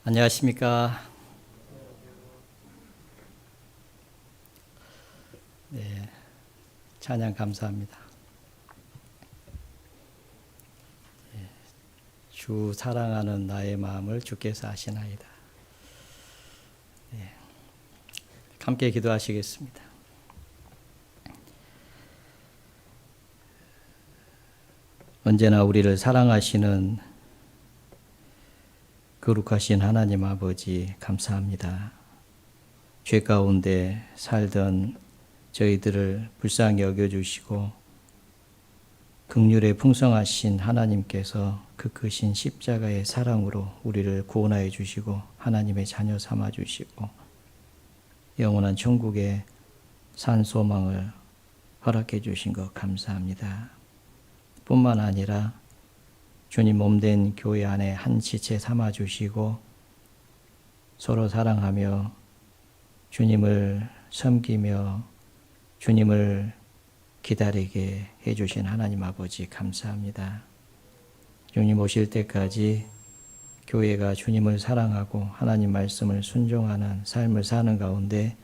안녕하십니까. 네, 찬양 감사합니다. 주 사랑하는 나의 마음을 주께서 아시나이다. 네, 함께 기도하시겠습니다. 언제나 우리를 사랑하시는 거룩하신 하나님 아버지 감사합니다. 죄 가운데 살던 저희들을 불쌍히 여겨주시고 긍휼에 풍성하신 하나님께서 그 크신 십자가의 사랑으로 우리를 구원하여 주시고 하나님의 자녀 삼아 주시고 영원한 천국의 산 소망을 허락해 주신 것 감사합니다. 뿐만 아니라 주님 몸된 교회 안에 한 지체 삼아 주시고 서로 사랑하며 주님을 섬기며 주님을 기다리게 해주신 하나님 아버지 감사합니다. 주님 오실 때까지 교회가 주님을 사랑하고 하나님 말씀을 순종하는 삶을 사는 가운데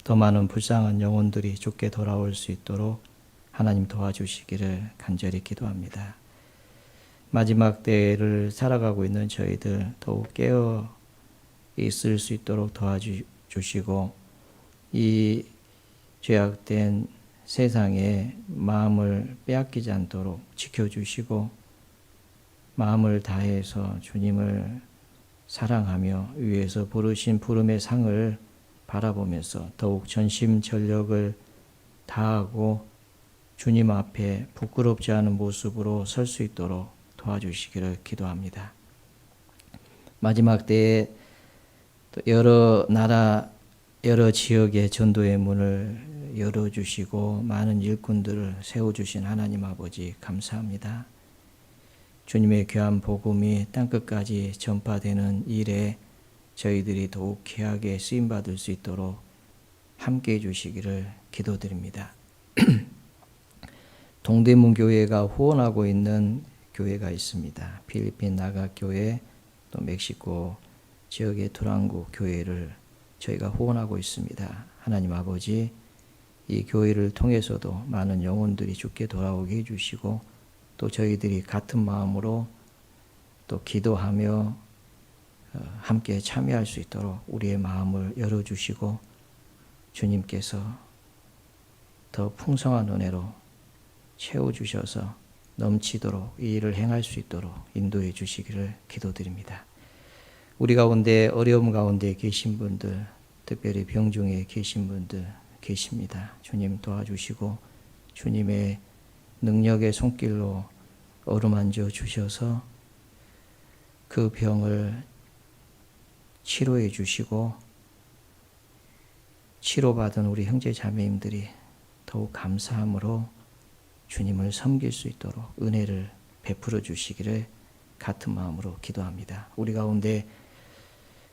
더 많은 불쌍한 영혼들이 주께 돌아올 수 있도록 하나님 도와주시기를 간절히 기도합니다. 마지막 때를 살아가고 있는 저희들 더욱 깨어 있을 수 있도록 도와주시고 이 죄악된 세상에 마음을 빼앗기지 않도록 지켜주시고 마음을 다해서 주님을 사랑하며 위에서 부르신 부름의 상을 바라보면서 더욱 전심전력을 다하고 주님 앞에 부끄럽지 않은 모습으로 설 수 있도록 도와주시기를 기도합니다. 마지막 때에 여러 나라 여러 지역의 전도의 문을 열어주시고 많은 일꾼들을 세워주신 하나님 아버지 감사합니다. 주님의 귀한 복음이 땅끝까지 전파되는 일에 저희들이 더욱 귀하게 쓰임받을 수 있도록 함께해 주시기를 기도드립니다. 동대문 교회가 후원하고 있는 교회가 있습니다. 필리핀 나가 교회, 또 멕시코 지역의 두랑구 교회를 저희가 후원하고 있습니다. 하나님 아버지, 이 교회를 통해서도 많은 영혼들이 주께 돌아오게 해주시고 또 저희들이 같은 마음으로 또 기도하며 함께 참여할 수 있도록 우리의 마음을 열어주시고 주님께서 더 풍성한 은혜로 채워주셔서 넘치도록 이 일을 행할 수 있도록 인도해 주시기를 기도드립니다. 우리 가운데 어려움 가운데 계신 분들, 특별히 병중에 계신 분들 계십니다. 주님 도와주시고 주님의 능력의 손길로 어루만져 주셔서 그 병을 치료해 주시고 치료받은 우리 형제 자매님들이 더욱 감사함으로 주님을 섬길 수 있도록 은혜를 베풀어 주시기를 같은 마음으로 기도합니다. 우리 가운데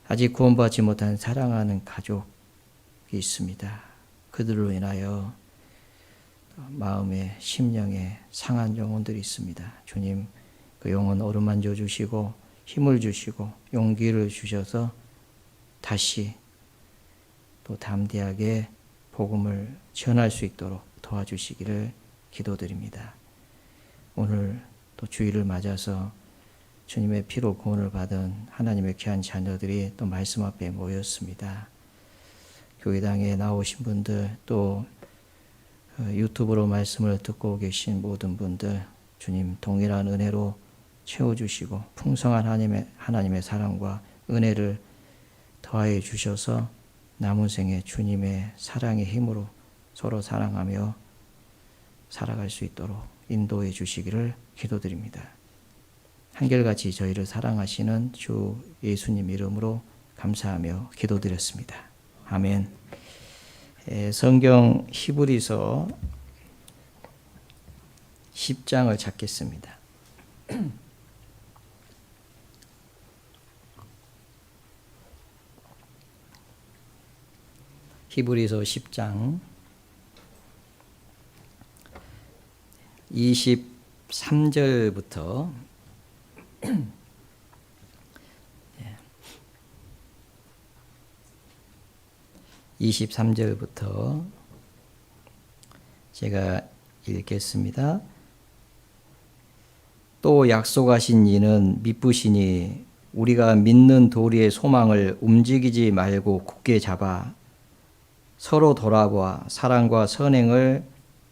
아직 구원받지 못한 사랑하는 가족이 있습니다. 그들로 인하여 마음에 심령에 상한 영혼들이 있습니다. 주님 그 영혼 어루만져 주시고 힘을 주시고 용기를 주셔서 다시 또 담대하게 복음을 전할 수 있도록 도와주시기를 기도드립니다. 오늘 또 주일을 맞아서 주님의 피로 구원을 받은 하나님의 귀한 자녀들이 또 말씀 앞에 모였습니다. 교회당에 나오신 분들 또 유튜브로 말씀을 듣고 계신 모든 분들 주님 동일한 은혜로 채워주시고 풍성한 하나님의 사랑과 은혜를 더하여 주셔서 남은 생에 주님의 사랑의 힘으로 서로 사랑하며 살아갈 수 있도록 인도해 주시기를 기도드립니다. 한결같이 저희를 사랑하시는 주 예수님 이름으로 감사하며 기도드렸습니다. 아멘. 성경 히브리서 10장을 찾겠습니다. 히브리서 10장 23절부터 23절부터 제가 읽겠습니다. 또 약속하신 이는 미쁘시니 우리가 믿는 도리의 소망을 움직이지 말고 굳게 잡아 서로 돌아보아 사랑과 선행을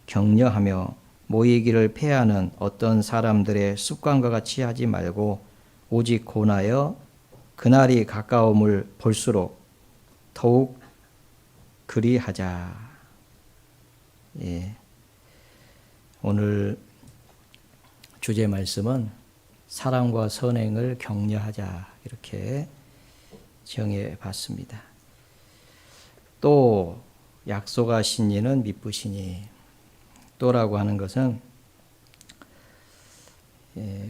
격려하며 모이기를 패하는 어떤 사람들의 습관과 같이 하지 말고 오직 고나여 그날이 가까움을 볼수록 더욱 그리하자. 예. 오늘 주제 말씀은 사랑과 선행을 격려하자 이렇게 정해 봤습니다. 또 약속하신 이는 미쁘시니 또라고 하는 것은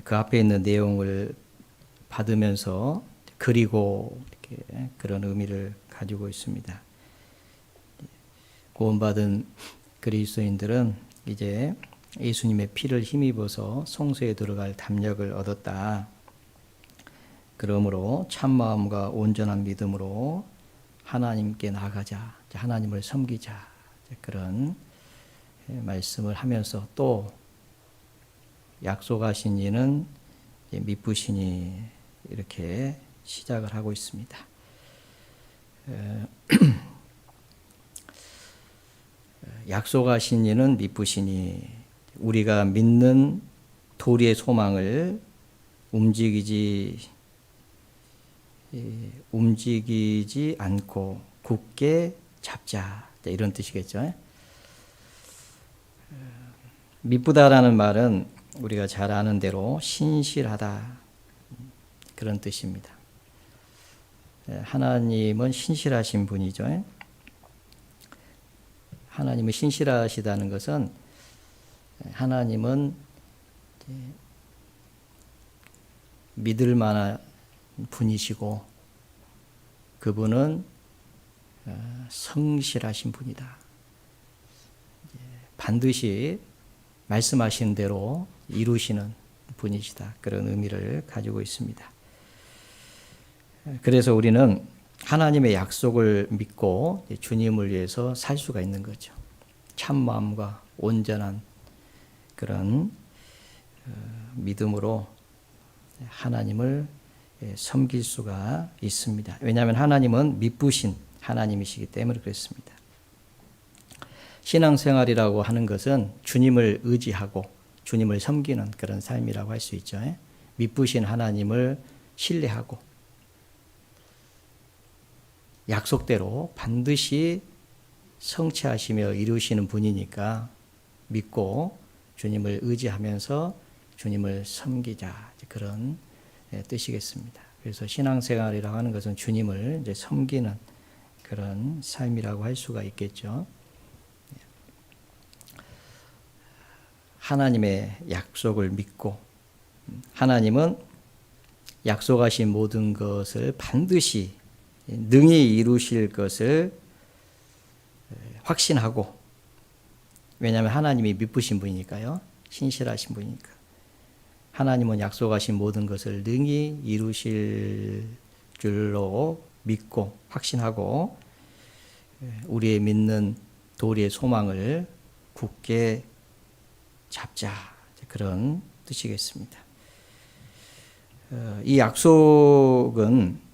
그 앞에 있는 내용을 받으면서 그리고 이렇게 그런 의미를 가지고 있습니다. 구원받은 그리스도인들은 이제 예수님의 피를 힘입어서 성소에 들어갈 담력을 얻었다. 그러므로 참마음과 온전한 믿음으로 하나님께 나가자, 하나님을 섬기자 그런 말씀을 하면서 또 약속하신 이는 미쁘시니 이렇게 시작을 하고 있습니다. 약속하신 이는 미쁘시니 우리가 믿는 도리의 소망을 움직이지 않고 굳게 잡자 이런 뜻이겠죠. 미쁘다라는 말은 우리가 잘 아는 대로 신실하다 그런 뜻입니다. 하나님은 신실하신 분이죠. 하나님은 신실하시다는 것은 하나님은 믿을 만한 분이시고 그분은 성실하신 분이다. 반드시 말씀하신 대로 이루시는 분이시다. 그런 의미를 가지고 있습니다. 그래서 우리는 하나님의 약속을 믿고 주님을 위해서 살 수가 있는 거죠. 참 마음과 온전한 그런 믿음으로 하나님을 섬길 수가 있습니다. 왜냐하면 하나님은 미쁘신 하나님이시기 때문에 그렇습니다. 신앙생활이라고 하는 것은 주님을 의지하고 주님을 섬기는 그런 삶이라고 할 수 있죠. 미쁘신 하나님을 신뢰하고 약속대로 반드시 성취하시며 이루시는 분이니까 믿고 주님을 의지하면서 주님을 섬기자 그런 뜻이겠습니다. 그래서 신앙생활이라고 하는 것은 주님을 이제 섬기는 그런 삶이라고 할 수가 있겠죠. 하나님의 약속을 믿고 하나님은 약속하신 모든 것을 반드시 능히 이루실 것을 확신하고 왜냐하면 하나님이 미쁘신 분이니까요. 신실하신 분이니까. 하나님은 약속하신 모든 것을 능히 이루실 줄로 믿고 확신하고 우리의 믿는 도리의 소망을 굳게 잡자 그런 뜻이겠습니다. 이 약속은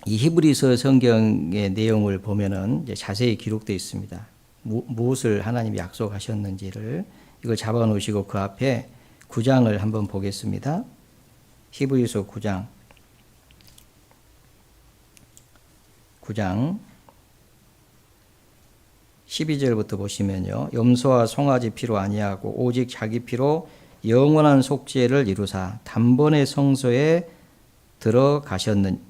이 히브리서 성경의 내용을 보면은 이제 자세히 기록되어 있습니다. 무엇을 하나님이 약속하셨는지를 이걸 잡아 놓으시고 그 앞에 9장을 한번 보겠습니다. 히브리서 9장 12절부터 보시면요. 염소와 송아지 피로 아니하고 오직 자기 피로 영원한 속죄를 이루사 단번에 성소에 들어가셨느니라.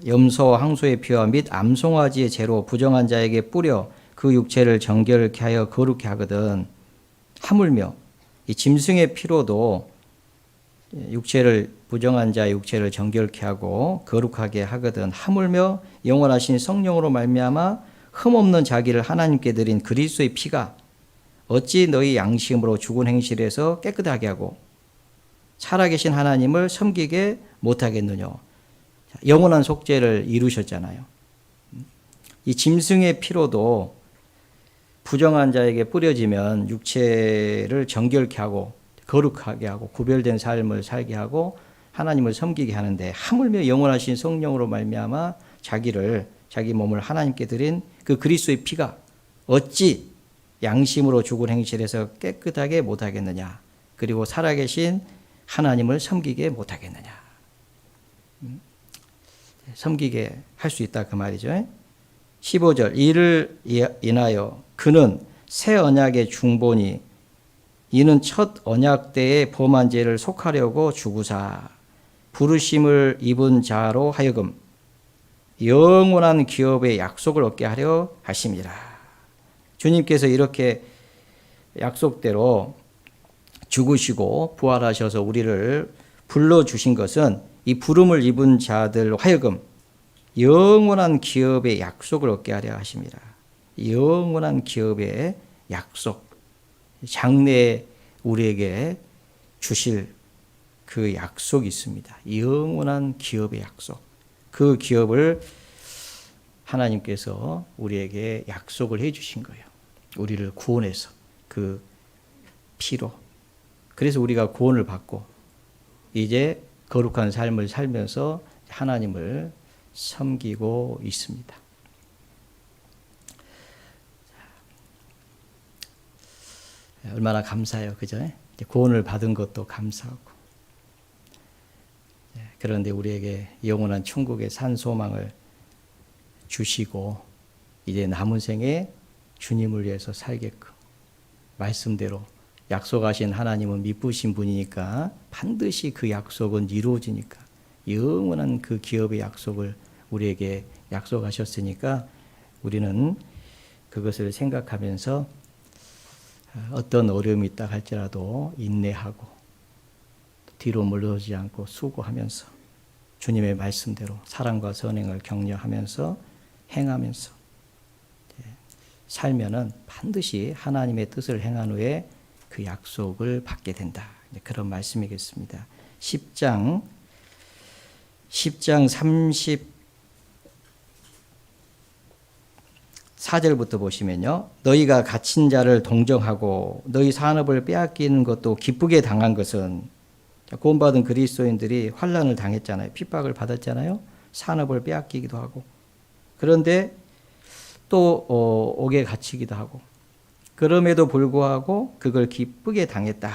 염소와 항소의 피와 및 암송아지의 재로 부정한 자에게 뿌려 그 육체를 정결케 하여 거룩케 하거든. 하물며 이 짐승의 피로도 육체를 부정한 자의 육체를 정결케 하고 거룩하게 하거든. 하물며 영원하신 성령으로 말미암아 흠없는 자기를 하나님께 드린 그리스도의 피가 어찌 너희 양심으로 죽은 행실에서 깨끗하게 하고 살아계신 하나님을 섬기게 못하겠느냐. 영원한 속죄를 이루셨잖아요. 이 짐승의 피로도 부정한 자에게 뿌려지면 육체를 정결케 하고 거룩하게 하고 구별된 삶을 살게 하고 하나님을 섬기게 하는데, 하물며 영원하신 성령으로 말미암아 자기 몸을 하나님께 드린 그 그리스도의 피가 어찌 양심으로 죽은 행실에서 깨끗하게 못하겠느냐, 그리고 살아계신 하나님을 섬기게 못하겠느냐. 섬기게 할 수 있다 그 말이죠. 15절, 이를 인하여 그는 새 언약의 중보니 이는 첫 언약 때의 범한 죄를 속하려고 주구사 부르심을 입은 자로 하여금 영원한 기업의 약속을 얻게 하려 하심이라. 주님께서 이렇게 약속대로 죽으시고 부활하셔서 우리를 불러주신 것은 이 부름을 입은 자들로 하여금 영원한 기업의 약속을 얻게 하려 하심이라. 영원한 기업의 약속, 장래에 우리에게 주실 그 약속이 있습니다. 영원한 기업의 약속. 그 기업을 하나님께서 우리에게 약속을 해 주신 거예요. 우리를 구원해서 그 피로. 그래서 우리가 구원을 받고 이제 거룩한 삶을 살면서 하나님을 섬기고 있습니다. 얼마나 감사해요. 그죠? 구원을 받은 것도 감사하고. 그런데 우리에게 영원한 천국의 산 소망을 주시고 이제 남은 생에 주님을 위해서 살게끔 말씀대로 약속하신 하나님은 미쁘신 분이니까 반드시 그 약속은 이루어지니까 영원한 그 기업의 약속을 우리에게 약속하셨으니까 우리는 그것을 생각하면서 어떤 어려움이 있다 할지라도 인내하고 뒤로 물러서지 않고 수고하면서 주님의 말씀대로 사랑과 선행을 격려하면서 행하면서 살면은 반드시 하나님의 뜻을 행한 후에 그 약속을 받게 된다. 그런 말씀이겠습니다. 10장 34절부터 보시면요. 너희가 갇힌 자를 동정하고 너희 산업을 빼앗기는 것도 기쁘게 당한 것은, 구원받은 그리스도인들이 환난을 당했잖아요. 핍박을 받았잖아요. 산업을 빼앗기기도 하고. 그런데 또 옥에 갇히기도 하고. 그럼에도 불구하고 그걸 기쁘게 당했다.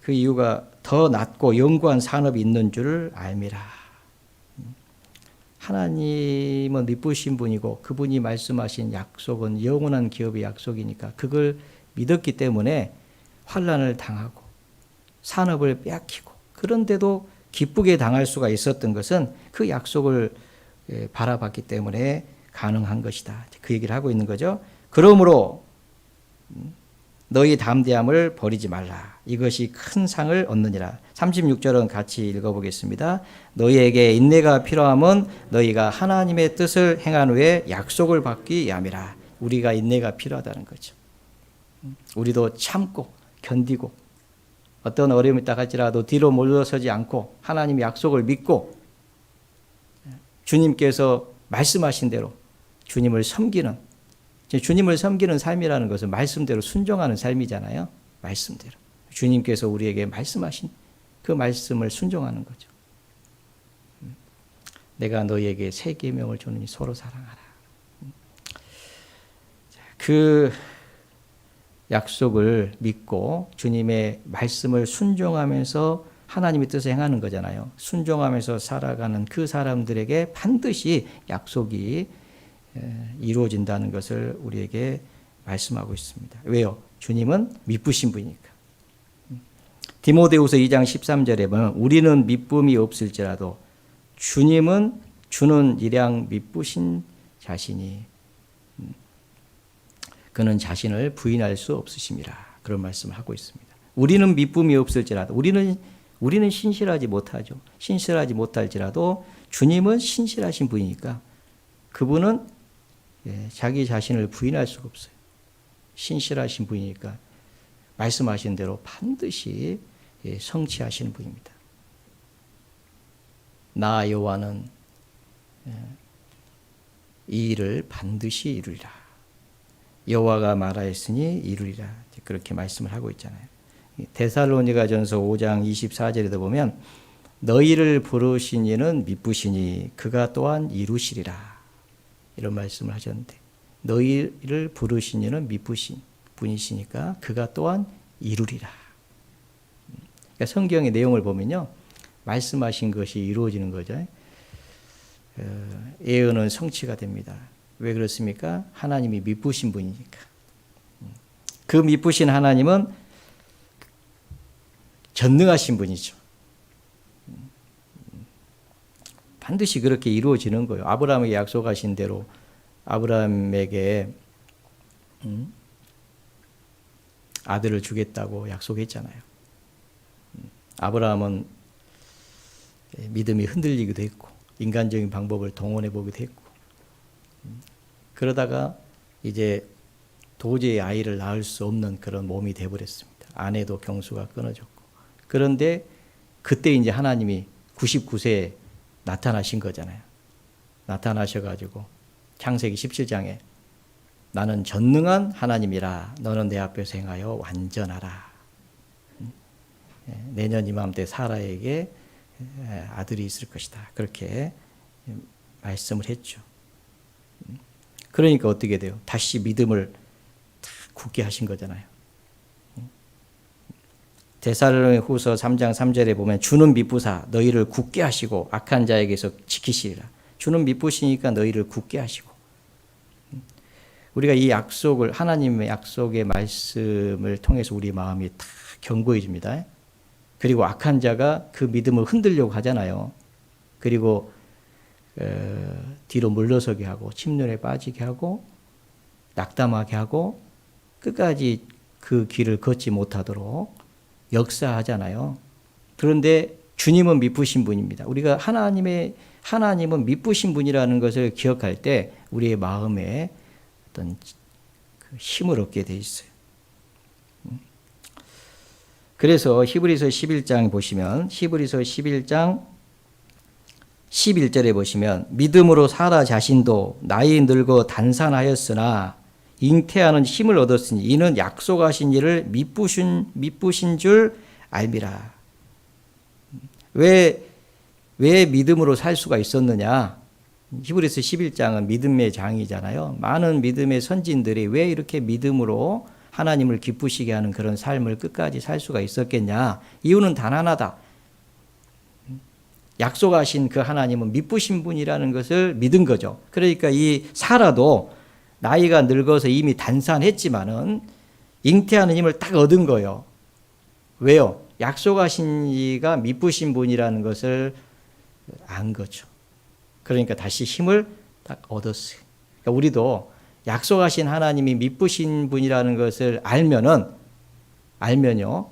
그 이유가 더 낫고 영구한 산업이 있는 줄을 알미라. 하나님은 미쁘신 분이고 그분이 말씀하신 약속은 영원한 기업의 약속이니까 그걸 믿었기 때문에 환난을 당하고 산업을 빼앗기고, 그런데도 기쁘게 당할 수가 있었던 것은 그 약속을 바라봤기 때문에 가능한 것이다. 그 얘기를 하고 있는 거죠. 그러므로 너희 담대함을 버리지 말라. 이것이 큰 상을 얻느니라. 36절은 같이 읽어보겠습니다. 너희에게 인내가 필요함은 너희가 하나님의 뜻을 행한 후에 약속을 받기 위함이라. 우리가 인내가 필요하다는 거죠. 우리도 참고 견디고 어떤 어려움이 있다 할지라도 뒤로 물러서지 않고 하나님의 약속을 믿고 주님께서 말씀하신 대로 주님을 섬기는 삶이라는 것은 말씀대로 순종하는 삶이잖아요. 말씀대로. 주님께서 우리에게 말씀하신 그 말씀을 순종하는 거죠. 내가 너희에게 새 계명을 주노니 서로 사랑하라. 그 약속을 믿고 주님의 말씀을 순종하면서 하나님의 뜻을 행하는 거잖아요. 순종하면서 살아가는 그 사람들에게 반드시 약속이 이루어진다는 것을 우리에게 말씀하고 있습니다. 왜요? 주님은 미쁘신 분이니까. 디모데후서 2장 13절에 보면 우리는 미쁨이 없을지라도 주님은 주는 일양 미쁘신 자신이 그는 자신을 부인할 수 없으심이라. 그런 말씀을 하고 있습니다. 우리는 미쁨이 없을지라도 우리는 신실하지 못하죠. 신실하지 못할지라도 주님은 신실하신 분이니까 그분은 자기 자신을 부인할 수가 없어요. 신실하신 분이니까 말씀하신 대로 반드시 성취하시는 분입니다. 나 여호와는 이 일을 반드시 이루리라. 여호와가 말하였으니 이루리라. 그렇게 말씀을 하고 있잖아요. 데살로니가전서 5장 24절에도 보면 너희를 부르신 이는 미쁘시니 그가 또한 이루시리라. 이런 말씀을 하셨는데 너희를 부르신 이는 미쁘신 분이시니까 그가 또한 이루리라. 그러니까 성경의 내용을 보면요. 말씀하신 것이 이루어지는 거죠. 예언은 성취가 됩니다. 왜 그렇습니까? 하나님이 미쁘신 분이니까. 그 미쁘신 하나님은 전능하신 분이죠. 반드시 그렇게 이루어지는 거예요. 아브라함에게 약속하신 대로 아브라함에게 아들을 주겠다고 약속했잖아요. 아브라함은 믿음이 흔들리기도 했고 인간적인 방법을 동원해 보기도 했고 그러다가 이제 도저히 아이를 낳을 수 없는 그런 몸이 되어버렸습니다. 아내도 경수가 끊어졌고 그런데 그때 이제 하나님이 99세에 나타나신 거잖아요. 나타나셔가지고 창세기 17장에 나는 전능한 하나님이라 너는 내 앞에서 행하여 완전하라. 내년 이맘때 사라에게 아들이 있을 것이다. 그렇게 말씀을 했죠. 그러니까 어떻게 돼요? 다시 믿음을 굳게 하신 거잖아요. 데살로니가후서 3장 3절에 보면 주는 미쁘사 너희를 굳게 하시고 악한 자에게서 지키시리라. 주는 미쁘시니까 너희를 굳게 하시고 우리가 이 약속을 하나님의 약속의 말씀을 통해서 우리 마음이 다 견고해집니다. 그리고 악한 자가 그 믿음을 흔들려고 하잖아요. 그리고 뒤로 물러서게 하고 침륜에 빠지게 하고 낙담하게 하고 끝까지 그 길을 걷지 못하도록 역사하잖아요. 그런데 주님은 미쁘신 분입니다. 우리가 하나님은 미쁘신 분이라는 것을 기억할 때 우리의 마음에 어떤 힘을 얻게 돼 있어요. 그래서 히브리서 11장 보시면 히브리서 11장 11절에 보시면 믿음으로 사라 자신도 나이 늙어 단산하였으나 잉태하는 힘을 얻었으니 이는 약속하신 일을 미쁘신 줄 알미라. 왜 믿음으로 살 수가 있었느냐? 히브리서 11장은 믿음의 장이잖아요. 많은 믿음의 선진들이 왜 이렇게 믿음으로 하나님을 기쁘시게 하는 그런 삶을 끝까지 살 수가 있었겠냐? 이유는 단 하나다. 약속하신 그 하나님은 미쁘신 분이라는 것을 믿은 거죠. 그러니까 이 사라도 나이가 늙어서 이미 단산했지만은 잉태하는 힘을 딱 얻은 거예요. 왜요? 약속하신 이가 미쁘신 분이라는 것을 안 거죠. 그러니까 다시 힘을 딱 얻었어요. 그러니까 우리도 약속하신 하나님이 미쁘신 분이라는 것을 알면요.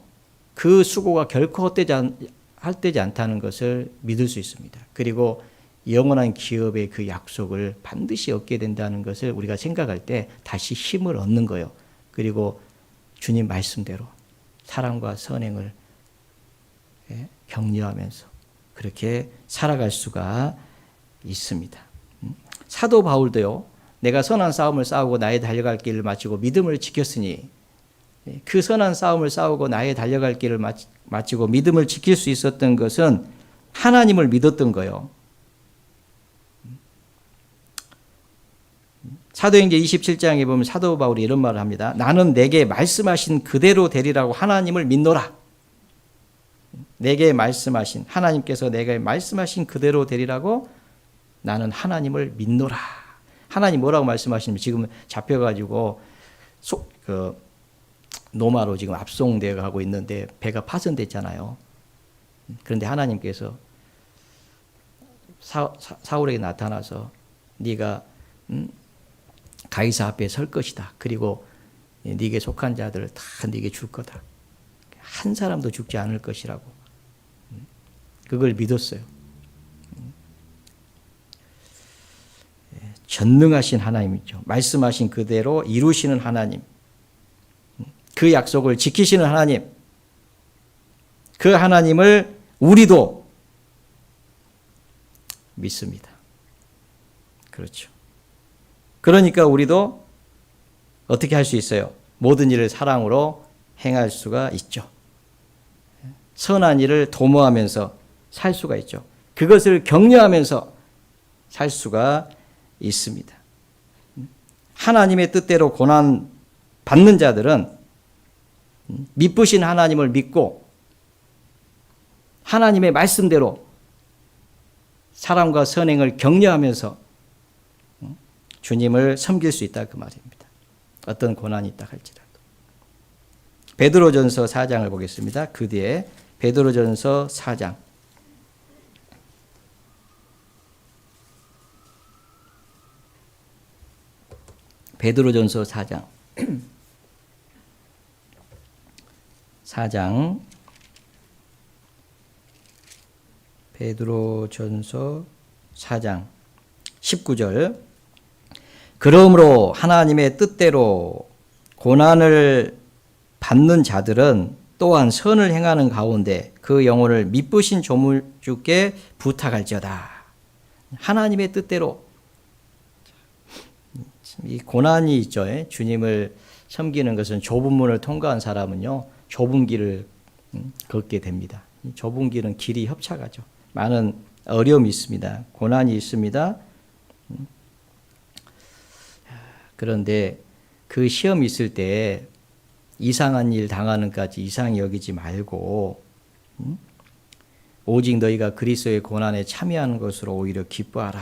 그 수고가 결코 헛되지 않다는 것을 믿을 수 있습니다. 그리고 영원한 기업의 그 약속을 반드시 얻게 된다는 것을 우리가 생각할 때 다시 힘을 얻는 거예요. 그리고 주님 말씀대로 사랑과 선행을 격려하면서 그렇게 살아갈 수가 있습니다. 사도 바울도요. 내가 선한 싸움을 싸우고 나의 달려갈 길을 마치고 믿음을 지켰으니 그 선한 싸움을 싸우고 나의 달려갈 길을 마치고 믿음을 지킬 수 있었던 것은 하나님을 믿었던 거예요. 사도행전 27장에 보면 사도 바울이 이런 말을 합니다. 나는 내게 말씀하신 그대로 되리라고 하나님을 믿노라. 내게 말씀하신 하나님께서 내게 말씀하신 그대로 되리라고 나는 하나님을 믿노라. 하나님 뭐라고 말씀하시냐면 지금 잡혀가지고 노마로 지금 압송되어 가고 있는데 배가 파손됐잖아요. 그런데 하나님께서 사울에게 나타나서 네가 가이사 앞에 설 것이다. 그리고 네게 속한 자들을 다 네게 줄 거다. 한 사람도 죽지 않을 것이라고. 그걸 믿었어요. 전능하신 하나님이죠. 말씀하신 그대로 이루시는 하나님. 그 약속을 지키시는 하나님. 그 하나님을 우리도 믿습니다. 그렇죠. 그러니까 우리도 어떻게 할 수 있어요? 모든 일을 사랑으로 행할 수가 있죠. 선한 일을 도모하면서 살 수가 있죠. 그것을 격려하면서 살 수가 있습니다. 하나님의 뜻대로 고난 받는 자들은 미쁘신 하나님을 믿고 하나님의 말씀대로 사랑과 선행을 격려하면서 주님을 섬길 수 있다 그 말입니다. 어떤 고난이 있다 할지라도. 베드로전서 4장을 보겠습니다. 그 뒤에 베드로전서 4장. 베드로전서 4장. 4장. 베드로전서 4장 19절. 그러므로 하나님의 뜻대로 고난을 받는 자들은 또한 선을 행하는 가운데 그 영혼을 미쁘신 조물주께 부탁할지어다. 하나님의 뜻대로 이 고난이 있죠. 주님을 섬기는 것은 좁은 문을 통과한 사람은요, 좁은 길을 걷게 됩니다. 좁은 길은 길이 협착하죠. 많은 어려움이 있습니다. 고난이 있습니다. 그런데 그 시험이 있을 때 이상한 일 당하는까지 이상히 여기지 말고 오직 너희가 그리스도의 고난에 참여하는 것으로 오히려 기뻐하라.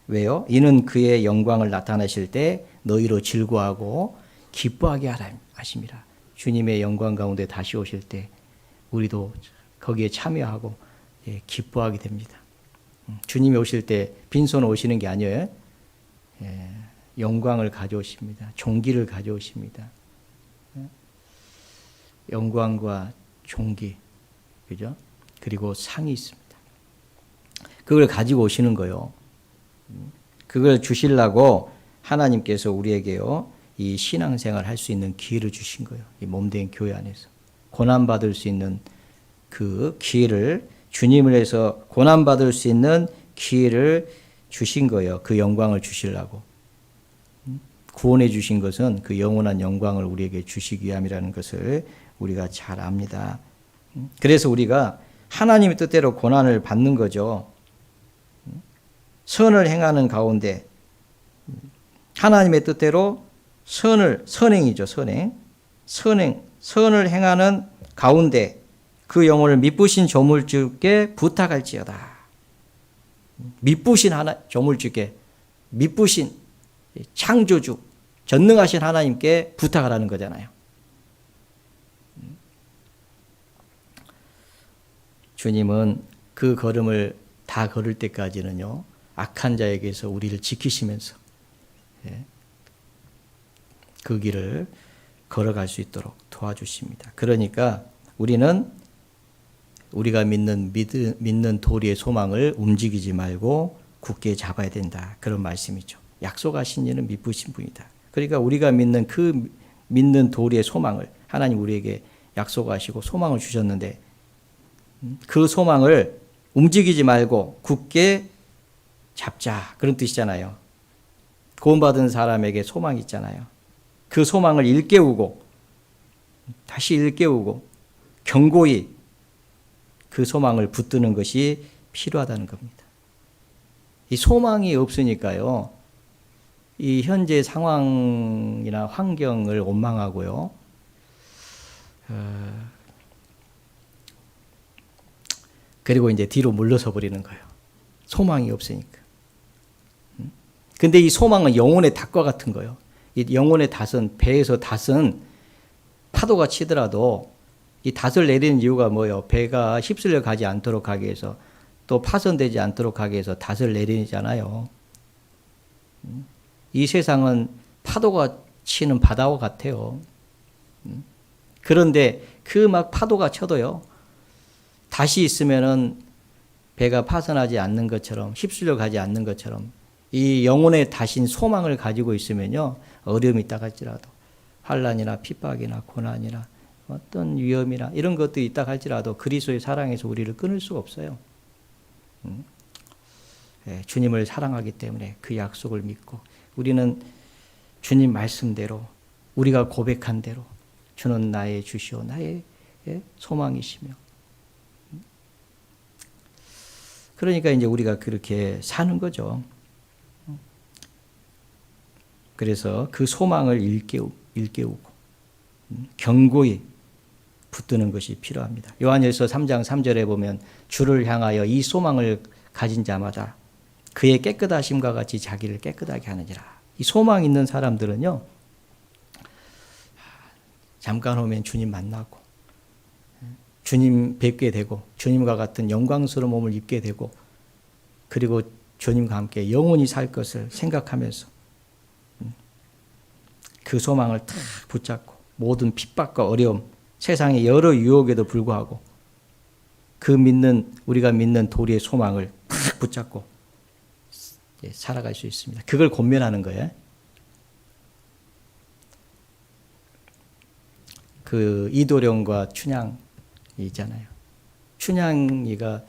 왜요? 이는 그의 영광을 나타내실 때 너희로 즐거워하고 기뻐하게 하라 하심이라. 주님의 영광 가운데 다시 오실 때 우리도 거기에 참여하고 기뻐하게 됩니다. 주님이 오실 때 빈손 오시는 게 아니에요. 영광을 가져오십니다. 종기를 가져오십니다. 영광과 종기, 그죠? 그리고 상이 있습니다. 그걸 가지고 오시는 거요. 그걸 주시려고 하나님께서 우리에게요, 이 신앙생활 할 수 있는 기회를 주신 거예요. 이 몸된 교회 안에서 고난받을 수 있는 그 기회를, 주님을 해서 고난받을 수 있는 기회를 주신 거예요. 그 영광을 주시려고. 구원해 주신 것은 그 영원한 영광을 우리에게 주시기 위함이라는 것을 우리가 잘 압니다. 그래서 우리가 하나님의 뜻대로 고난을 받는 거죠. 선을 행하는 가운데 하나님의 뜻대로 선행이죠. 선을 행하는 가운데 그 영혼을 미쁘신 조물주께 부탁할지어다. 미쁘신 조물주께, 미쁘신 창조주, 전능하신 하나님께 부탁하라는 거잖아요. 주님은 그 걸음을 다 걸을 때까지는요, 악한 자에게서 우리를 지키시면서 그 길을 걸어갈 수 있도록 도와주십니다. 그러니까 우리는 우리가 믿는 도리의 소망을 움직이지 말고 굳게 잡아야 된다. 그런 말씀이죠. 약속하신 이는 미쁘신 분이다. 그러니까 우리가 믿는 도리의 소망을 하나님 우리에게 약속하시고 소망을 주셨는데 그 소망을 움직이지 말고 굳게 잡자. 그런 뜻이잖아요. 구원받은 사람에게 소망이 있잖아요. 그 소망을 일깨우고 다시 일깨우고 견고히 그 소망을 붙드는 것이 필요하다는 겁니다. 이 소망이 없으니까요, 이 현재 상황이나 환경을 원망하고요, 그리고 이제 뒤로 물러서 버리는 거예요. 소망이 없으니까. 근데 이 소망은 영혼의 닷과 같은 거예요. 이 영혼의 닷은, 배에서 닷은 파도가 치더라도 이 닷을 내리는 이유가 뭐예요? 배가 휩쓸려 가지 않도록 하기 위해서, 또 파손되지 않도록 하기 위해서 닷을 내리잖아요. 이 세상은 파도가 치는 바다와 같아요. 그런데 그 막 파도가 쳐도요, 닷이 있으면은 배가 파손하지 않는 것처럼, 휩쓸려 가지 않는 것처럼, 이 영혼의 닷인 소망을 가지고 있으면요, 어려움이 있다 할지라도, 환난이나 핍박이나 고난이나 어떤 위험이나 이런 것들이 있다 할지라도 그리스도의 사랑에서 우리를 끊을 수가 없어요. 주님을 사랑하기 때문에 그 약속을 믿고 우리는 주님 말씀대로 우리가 고백한 대로 주는 나의 주시오 나의 소망이시며 그러니까 이제 우리가 그렇게 사는 거죠. 그래서 그 소망을 일깨우고 견고히 붙드는 것이 필요합니다. 요한일서 3장 3절에 보면 주를 향하여 이 소망을 가진 자마다 그의 깨끗하심과 같이 자기를 깨끗하게 하느니라. 이 소망 있는 사람들은요. 잠깐 오면 주님 만나고 주님 뵙게 되고 주님과 같은 영광스러운 몸을 입게 되고 그리고 주님과 함께 영원히 살 것을 생각하면서 그 소망을 탁 붙잡고 모든 핍박과 어려움, 세상의 여러 유혹에도 불구하고 우리가 믿는 도리의 소망을 탁 붙잡고 살아갈 수 있습니다. 그걸 권면하는 거예요. 그 이도령과 춘향이 있잖아요. 춘향이가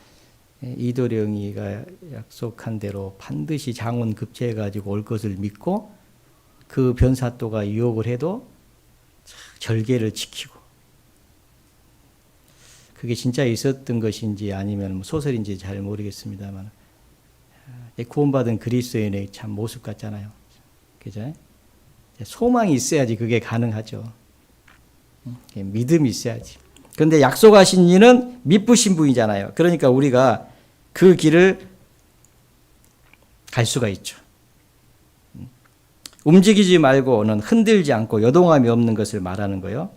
이도령이가 약속한 대로 반드시 장원 급제해가지고 올 것을 믿고 그 변사또가 유혹을 해도 절개를 지키고 그게 진짜 있었던 것인지 아니면 소설인지 잘 모르겠습니다만 구원받은 그리스도인의 참 모습 같잖아요. 그죠? 소망이 있어야지 그게 가능하죠. 믿음이 있어야지. 그런데 약속하신 이는 미쁘신 분이잖아요. 그러니까 우리가 그 길을 갈 수가 있죠. 움직이지 말고는 흔들지 않고 요동함이 없는 것을 말하는 거예요.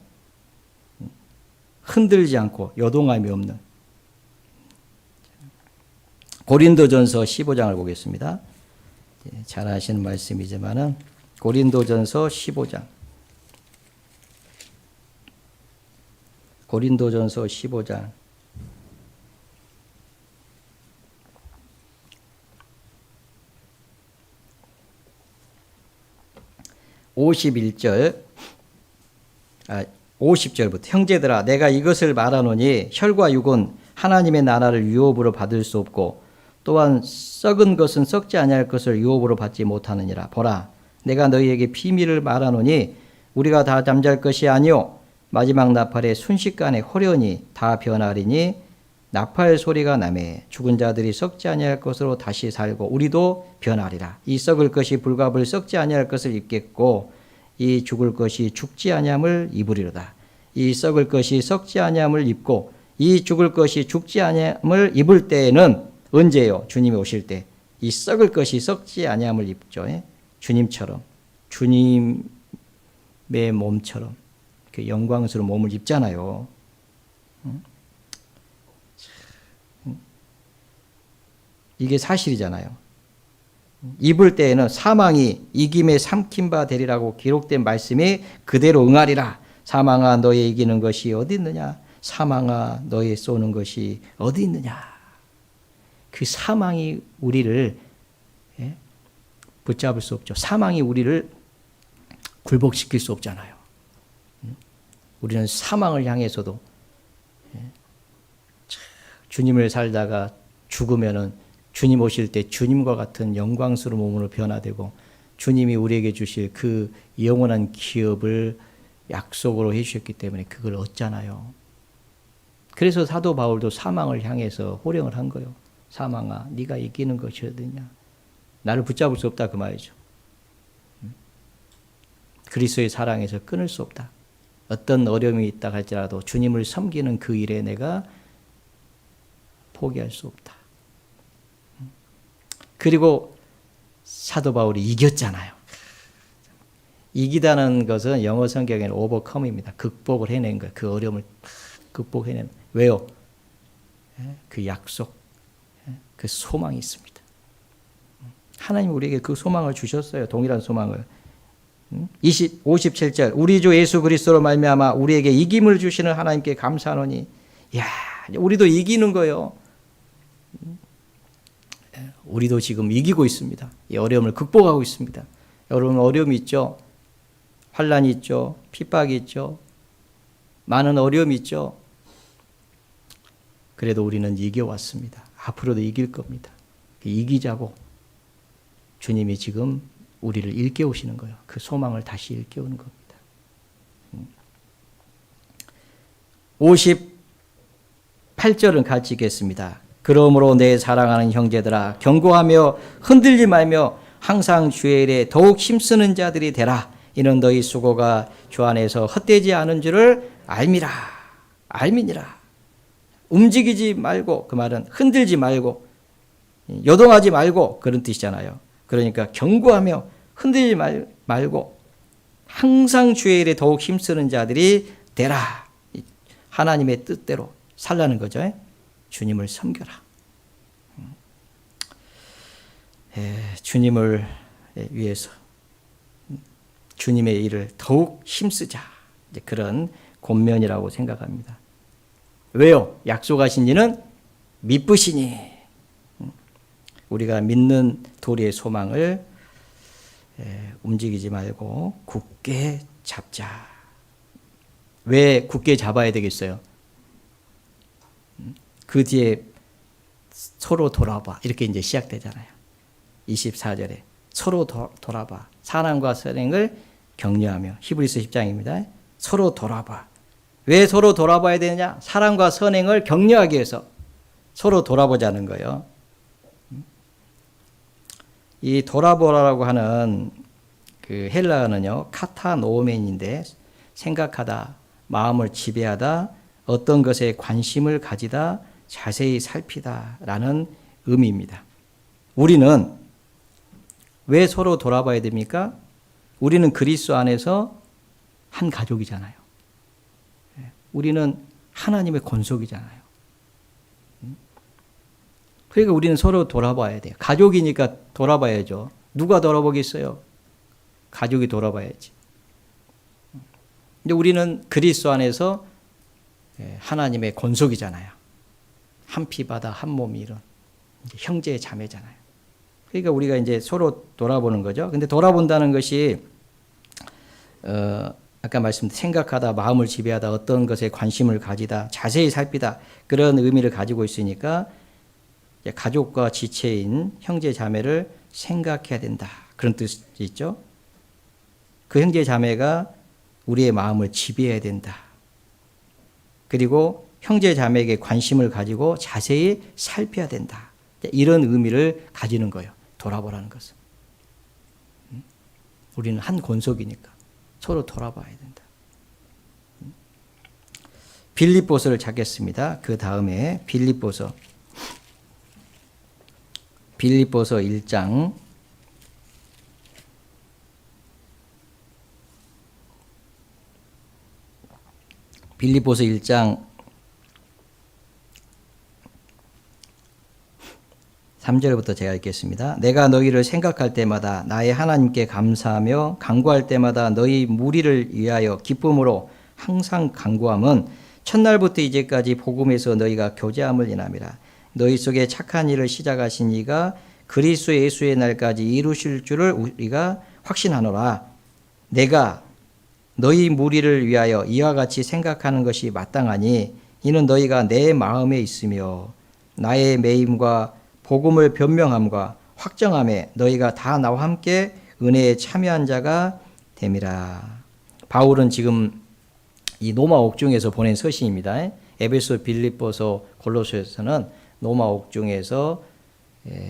흔들지 않고 요동함이 없는. 고린도전서 15장을 보겠습니다. 잘 아시는 말씀이지만은 고린도전서 15장. 고린도전서 15장. 50절부터 형제들아 내가 이것을 말하노니 혈과 육은 하나님의 나라를 유업으로 받을 수 없고 또한 썩은 것은 썩지 아니할 것을 유업으로 받지 못하느니라. 보라 내가 너희에게 비밀을 말하노니 우리가 다 잠잘 것이 아니요 마지막 나팔의 순식간에 호련히 다 변하리니 나팔 소리가 나매 죽은 자들이 썩지 아니할 것으로 다시 살고 우리도 변하리라. 이 썩을 것이 불갑을 썩지 아니할 것을 입겠고 이 죽을 것이 죽지 아니함을 입으리로다. 이 썩을 것이 썩지 아니함을 입고 이 죽을 것이 죽지 아니함을 입을 때에는 언제요? 주님이 오실 때 이 썩을 것이 썩지 아니함을 입죠. 주님처럼 주님의 몸처럼 그 영광스러운 몸을 입잖아요. 이게 사실이잖아요. 입을 때에는 사망이 이김에 삼킨 바 되리라고 기록된 말씀이 그대로 응하리라. 사망아 너의 이기는 것이 어디 있느냐? 사망아 너의 쏘는 것이 어디 있느냐? 그 사망이 우리를 붙잡을 수 없죠. 사망이 우리를 굴복시킬 수 없잖아요. 우리는 사망을 향해서도 주님을 살다가 죽으면은 주님 오실 때 주님과 같은 영광스러운 몸으로 변화되고 주님이 우리에게 주실 그 영원한 기업을 약속으로 해주셨기 때문에 그걸 얻잖아요. 그래서 사도 바울도 사망을 향해서 호령을 한 거예요. 사망아 네가 이기는 것이 어디냐. 나를 붙잡을 수 없다 그 말이죠. 그리스도의 사랑에서 끊을 수 없다. 어떤 어려움이 있다 할지라도 주님을 섬기는 그 일에 내가 포기할 수 없다. 그리고 사도 바울이 이겼잖아요. 이기다는 것은 영어 성경에는 overcome입니다. 극복을 해낸 거예요. 그 어려움을 극복해낸. 왜요? 그 약속, 그 소망이 있습니다. 하나님 우리에게 그 소망을 주셨어요. 동일한 소망을. 57절 우리 주 예수 그리스도로 말미암아 우리에게 이김을 주시는 하나님께 감사하노니. 야, 우리도 이기는 거예요. 우리도 지금 이기고 있습니다. 이 어려움을 극복하고 있습니다. 여러분 어려움이 있죠. 환난이 있죠. 핍박이 있죠. 많은 어려움이 있죠. 그래도 우리는 이겨왔습니다. 앞으로도 이길 겁니다. 이기자고 주님이 지금 우리를 일깨우시는 거예요. 그 소망을 다시 일깨우는 겁니다. 58절은 같이 읽겠습니다. 그러므로 내 사랑하는 형제들아 경고하며 흔들지 말며 항상 주의 일에 더욱 힘쓰는 자들이 되라. 이는 너희 수고가 주 안에서 헛되지 않은 줄을 알미니라. 움직이지 말고, 그 말은 흔들지 말고 요동하지 말고 그런 뜻이잖아요. 그러니까 경고하며 흔들지 말고 항상 주의 일에 더욱 힘쓰는 자들이 되라. 하나님의 뜻대로 살라는 거죠. 주님을 섬겨라. 주님을 위해서 주님의 일을 더욱 힘쓰자. 그런 권면이라고 생각합니다. 왜요? 약속하신 이는 미쁘시니. 우리가 믿는 도리의 소망을 움직이지 말고 굳게 잡자. 왜 굳게 잡아야 되겠어요? 그 뒤에 서로 돌아봐. 이렇게 이제 시작되잖아요. 24절에 서로 돌아봐. 사랑과 선행을 격려하며. 히브리서 10장입니다. 서로 돌아봐. 왜 서로 돌아봐야 되느냐? 사랑과 선행을 격려하기 위해서 서로 돌아보자는 거예요. 이 돌아보라라고 하는 그 헬라어는요, 카타노멘인데 생각하다, 마음을 지배하다, 어떤 것에 관심을 가지다, 자세히 살피다라는 의미입니다. 우리는 왜 서로 돌아봐야 됩니까? 우리는 그리스도 안에서 한 가족이잖아요. 우리는 하나님의 권속이잖아요. 그러니까 우리는 서로 돌아봐야 돼요. 가족이니까 돌아봐야죠. 누가 돌아보겠어요? 가족이 돌아봐야지. 근데 우리는 그리스도 안에서 하나님의 권속이잖아요. 한 피바다 한 몸이 이런 형제 자매잖아요. 그러니까 우리가 이제 서로 돌아보는 거죠. 근데 돌아본다는 것이 아까 말씀드린 생각하다, 마음을 지배하다, 어떤 것에 관심을 가지다, 자세히 살피다 그런 의미를 가지고 있으니까 가족과 지체인 형제 자매를 생각해야 된다. 그런 뜻이 있죠. 그 형제 자매가 우리의 마음을 지배해야 된다. 그리고 형제 자매에게 관심을 가지고 자세히 살펴야 된다. 이런 의미를 가지는 거예요. 돌아보라는 것은. 우리는 한 권속이니까 서로 돌아봐야 된다. 빌립보서를 찾겠습니다. 그 다음에 빌립보서 1장 빌립보서 1장 3절부터 제가 읽겠습니다. 내가 너희를 생각할 때마다 나의 하나님께 감사하며 간구할 때마다 너희 무리를 위하여 기쁨으로 항상 간구함은 첫날부터 이제까지 복음에서 너희가 교제함을 인함이라. 너희 속에 착한 일을 시작하신 이가 그리스도 예수의 날까지 이루실 줄을 우리가 확신하노라. 내가 너희 무리를 위하여 이와 같이 생각하는 것이 마땅하니 이는 너희가 내 마음에 있으며 나의 매임과 복음을 변명함과 확정함에 너희가 다 나와 함께 은혜에 참여한 자가 됨이라. 바울은 지금 이 로마 옥중에서 보낸 서신입니다. 에베소, 빌립보서, 골로새서는 로마 옥중에서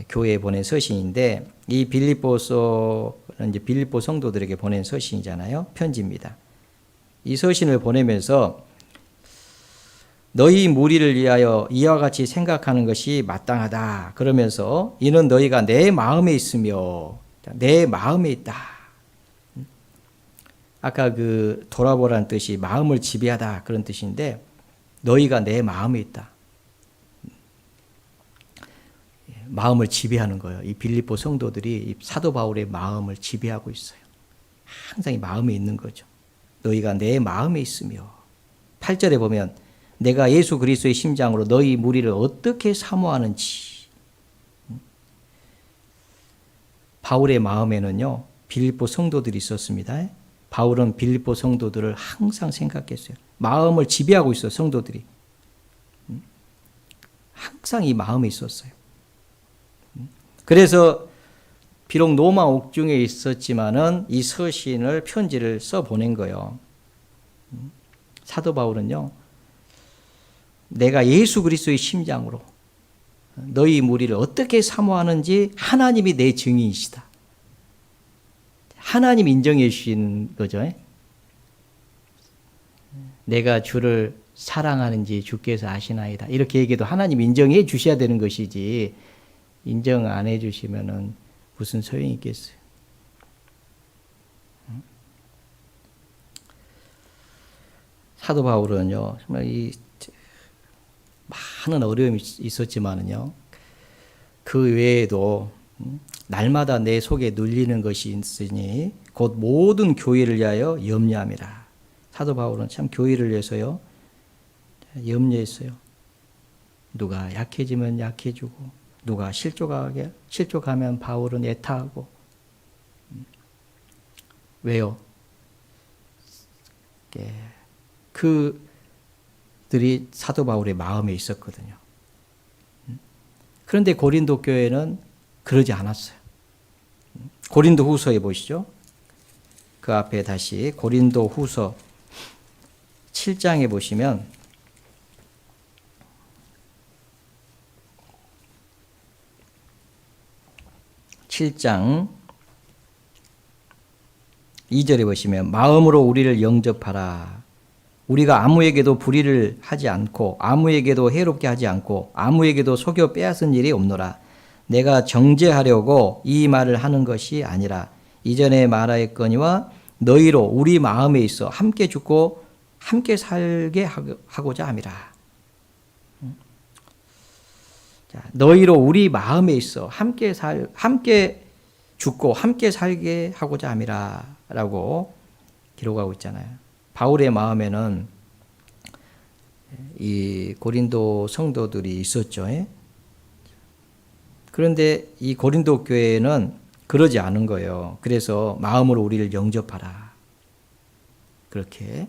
교회에 보낸 서신인데 이 빌립보서는 이제 빌립보 성도들에게 보낸 서신이잖아요. 편지입니다. 이 서신을 보내면서 너희 무리를 위하여 이와 같이 생각하는 것이 마땅하다. 그러면서 이는 너희가 내 마음에 있으며 내 마음에 있다. 아까 그 돌아보라는 뜻이 마음을 지배하다 그런 뜻인데 너희가 내 마음에 있다. 마음을 지배하는 거예요. 이 빌립보 성도들이 이 사도 바울의 마음을 지배하고 있어요. 항상 이 마음에 있는 거죠. 너희가 내 마음에 있으며 8절에 보면 내가 예수 그리스도의 심장으로 너희 무리를 어떻게 사모하는지. 바울의 마음에는요 빌립보 성도들이 있었습니다. 바울은 빌립보 성도들을 항상 생각했어요. 마음을 지배하고 있어요. 성도들이. 항상 이 마음에 있었어요. 그래서 비록 로마 옥중에 있었지만은 이 서신을 편지를 써 보낸 거예요. 사도 바울은요, 내가 예수 그리스도의 심장으로 너희 무리를 어떻게 사모하는지 하나님이 내 증인이시다. 하나님 인정해 주신 거죠. 내가 주를 사랑하는지 주께서 아시나이다. 이렇게 얘기해도 하나님 인정해 주셔야 되는 것이지, 인정 안 해 주시면은 무슨 소용이 있겠어요. 사도 바울은요, 정말 이 많은 어려움이 있었지만은요, 그 외에도 날마다 내 속에 눌리는 것이 있으니 곧 모든 교회를 위하여 염려함이라. 사도 바울은 참 교회를 위해서요 염려했어요. 누가 약해지면 약해지고, 누가 실족하면 바울은 애타하고. 왜요? 그들이 사도 바울의 마음에 있었거든요. 그런데 고린도 교회는 그러지 않았어요. 고린도 후서에 보시죠. 그 앞에 다시 고린도 후서 7장에 보시면, 7장 2절에 보시면, 마음으로 우리를 영접하라. 우리가 아무에게도 불의를 하지 않고 아무에게도 해롭게 하지 않고 아무에게도 속여 빼앗은 일이 없노라. 내가 정죄하려고 이 말을 하는 것이 아니라 이전에 말하였거니와 너희로 우리 마음에 있어 함께 죽고 함께 살게 하고자 함이라. 너희로 우리 마음에 있어 함께 죽고 함께 살게 하고자 함이라라고 기록하고 있잖아요. 바울의 마음에는 이 고린도 성도들이 있었죠. 그런데 이 고린도 교회는 그러지 않은 거예요. 그래서 마음으로 우리를 영접하라. 그렇게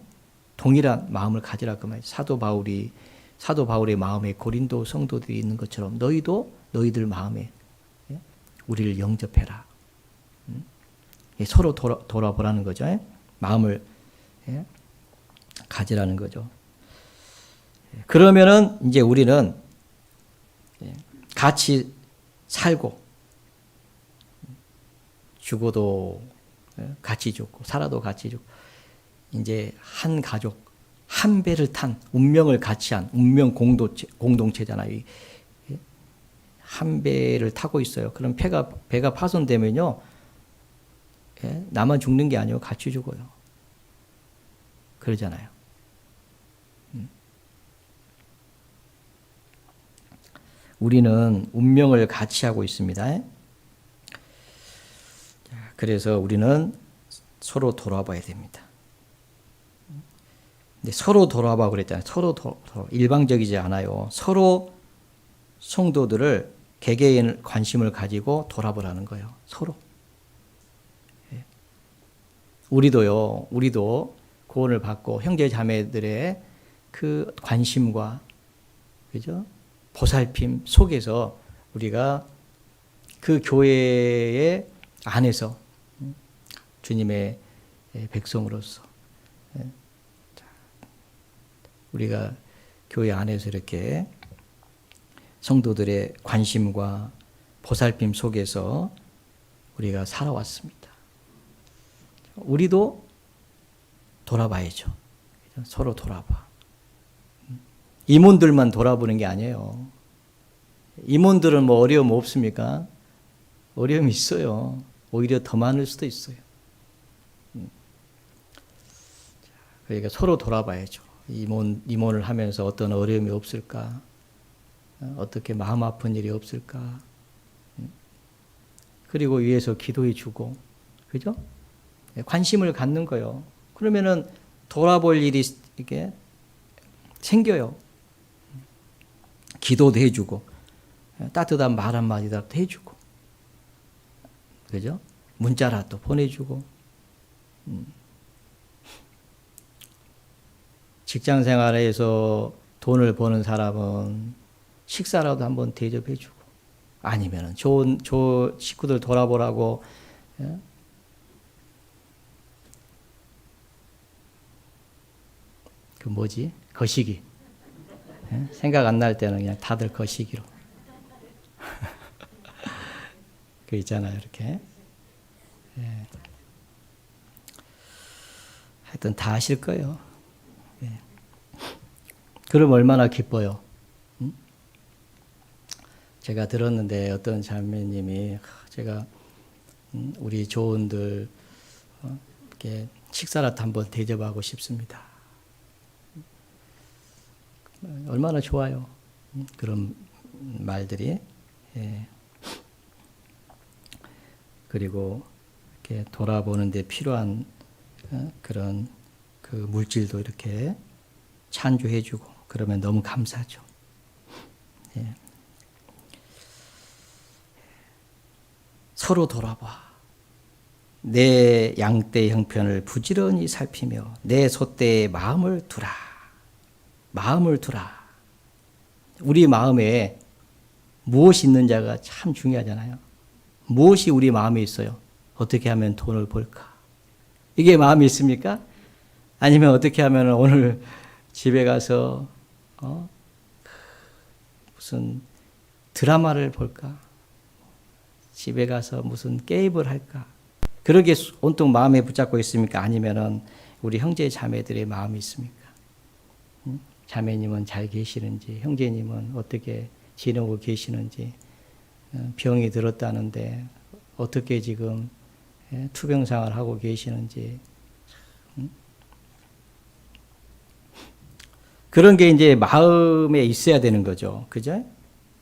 동일한 마음을 가지라 그 말이에요. 사도 바울의 마음에 고린도 성도들이 있는 것처럼 너희도 너희들 마음에 우리를 영접해라. 서로 돌아보라는 거죠. 마음을 가지라는 거죠. 그러면은 이제 우리는 같이 살고 죽어도 같이 죽고 살아도 같이 죽고, 이제 한 가족, 한 배를 탄 운명을 같이 한 운명 공동체잖아요. 한 배를 타고 있어요. 그럼 배가 파손되면요, 나만 죽는 게 아니고 같이 죽어요. 그러잖아요. 우리는 운명을 같이 하고 있습니다. 그래서 우리는 서로 돌아봐야 됩니다. 근데 서로 돌아봐 그랬잖아요. 서로 일방적이지 않아요. 서로 성도들을 개개인 관심을 가지고 돌아보라는 거예요. 서로. 우리도 구원을 받고 형제 자매들의 그 관심과, 그죠? 보살핌 속에서 우리가 그 교회의 안에서 주님의 백성으로서 우리가 교회 안에서 이렇게 성도들의 관심과 보살핌 속에서 우리가 살아왔습니다. 우리도 돌아봐야죠. 서로 돌아봐. 임원들만 돌아보는 게 아니에요. 임원들은 뭐 어려움 없습니까? 어려움이 있어요. 오히려 더 많을 수도 있어요. 그러니까 서로 돌아봐야죠. 임원을 하면서 어떤 어려움이 없을까? 어떻게 마음 아픈 일이 없을까? 그리고 위에서 기도해 주고, 그죠? 관심을 갖는 거예요. 그러면은 돌아볼 일이 이렇게 생겨요. 기도도 해주고, 따뜻한 말 한마디라도 해주고, 그죠? 문자라도 보내주고, 직장 생활에서 돈을 버는 사람은 식사라도 한번 대접해주고, 아니면은 좋은 식구들 돌아보라고 그 뭐지? 거시기. 생각 안 날 때는 그냥 다들 거시기로. 그 있잖아요, 이렇게. 예. 하여튼 다 하실 거예요. 예. 그럼 얼마나 기뻐요. 제가 들었는데 어떤 자매님이 제가 우리 조원들 이렇게 식사라도 한번 대접하고 싶습니다. 얼마나 좋아요. 그런 말들이. 예. 그리고 이렇게 돌아보는데 필요한 그런 그 물질도 이렇게 찬조해주고 그러면 너무 감사하죠. 예. 서로 돌아봐. 내 양떼 형편을 부지런히 살피며 내 소떼의 마음을 두라. 마음을 두라. 우리 마음에 무엇이 있는 자가 참 중요하잖아요. 무엇이 우리 마음에 있어요? 어떻게 하면 돈을 벌까? 이게 마음이 있습니까? 아니면 어떻게 하면 오늘 집에 가서 무슨 드라마를 볼까? 집에 가서 무슨 게임을 할까? 그러게 온통 마음에 붙잡고 있습니까? 아니면은 우리 형제 자매들의 마음이 있습니까? 자매님은 잘 계시는지, 형제님은 어떻게 지내고 계시는지, 병이 들었다는데 어떻게 지금 투병생활 하고 계시는지, 그런 게 이제 마음에 있어야 되는 거죠. 그죠?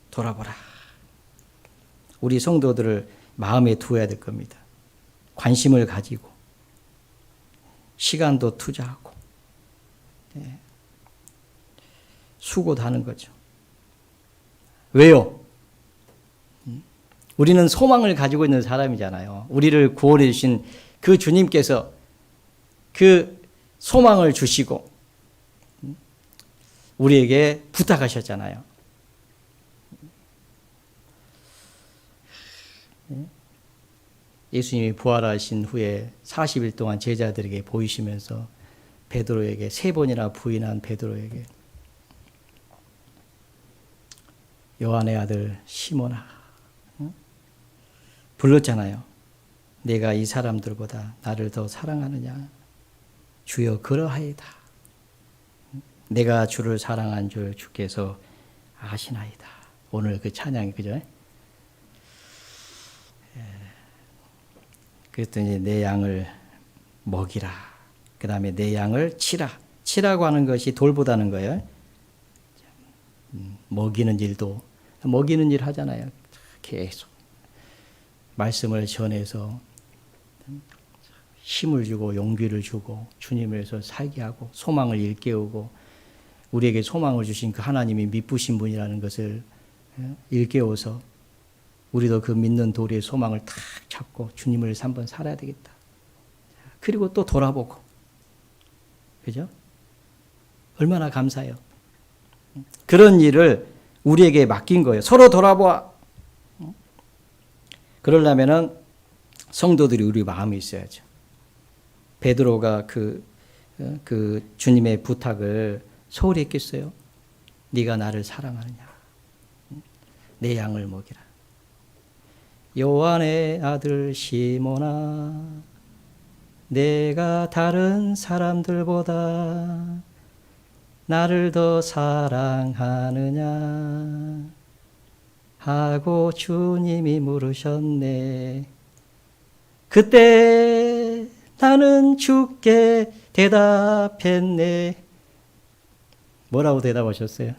돌아보라. 우리 성도들을 마음에 두어야 될 겁니다. 관심을 가지고 시간도 투자하고 수고도 하는 거죠. 왜요? 우리는 소망을 가지고 있는 사람이잖아요. 우리를 구원해 주신 그 주님께서 그 소망을 주시고 우리에게 부탁하셨잖아요. 예수님이 부활하신 후에 40일 동안 제자들에게 보이시면서 베드로에게 3번이나 부인한 베드로에게 요한의 아들 시몬아 불렀잖아요. 내가 이 사람들보다 나를 더 사랑하느냐? 주여 그러하이다. 내가 주를 사랑한 줄 주께서 아시나이다. 오늘 그 찬양이 그죠? 그랬더니 내 양을 먹이라. 그 다음에 내 양을 치라. 치라고 하는 것이 돌보다는 거예요. 먹이는 일도 먹이는 일 하잖아요. 계속 말씀을 전해서 힘을 주고 용기를 주고 주님을 위해서 살게 하고 소망을 일깨우고 우리에게 소망을 주신 그 하나님이 미쁘신 분이라는 것을 일깨워서 우리도 그 믿는 도리의 소망을 탁 잡고 주님을 한번 살아야 되겠다. 그리고 또 돌아보고. 그죠? 얼마나 감사해요. 그런 일을 우리에게 맡긴 거예요. 서로 돌아보아. 그러려면은 성도들이 우리 마음에 있어야죠. 베드로가 그 주님의 부탁을 소홀히 했겠어요? 네가 나를 사랑하느냐? 내 양을 먹이라. 요한의 아들 시몬아, 내가 다른 사람들보다 나를 더 사랑하느냐 하고 주님이 물으셨네. 그때 나는 주께 대답했네. 뭐라고 대답하셨어요?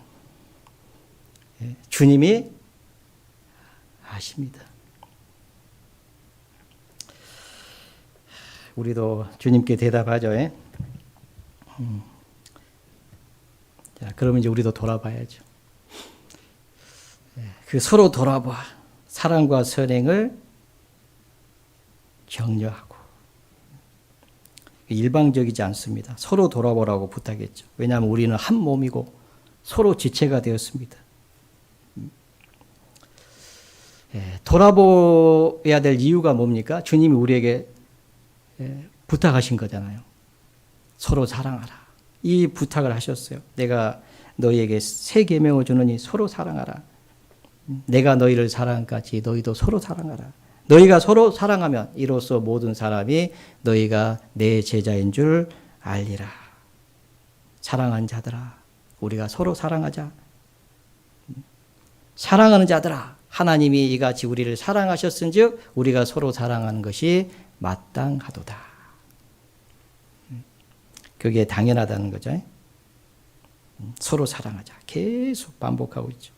주님이 아십니다. 우리도 주님께 대답하죠. 자, 그러면 이제 우리도 돌아봐야죠. 그 서로 돌아봐. 사랑과 선행을 격려하고. 일방적이지 않습니다. 서로 돌아보라고 부탁했죠. 왜냐하면 우리는 한 몸이고 서로 지체가 되었습니다. 돌아보아야 될 이유가 뭡니까? 주님이 우리에게 부탁하신 거잖아요. 서로 사랑하라. 이 부탁을 하셨어요. 내가 너희에게 새 계명을 주노니 서로 사랑하라. 내가 너희를 사랑한 같이 너희도 서로 사랑하라. 너희가 서로 사랑하면 이로써 모든 사람이 너희가 내 제자인 줄 알리라. 사랑한 자들아, 우리가 서로 사랑하자. 사랑하는 자들아, 하나님이 이같이 우리를 사랑하셨은즉 우리가 서로 사랑하는 것이 마땅하도다. 그게 당연하다는 거죠. 서로 사랑하자. 계속 반복하고 있죠.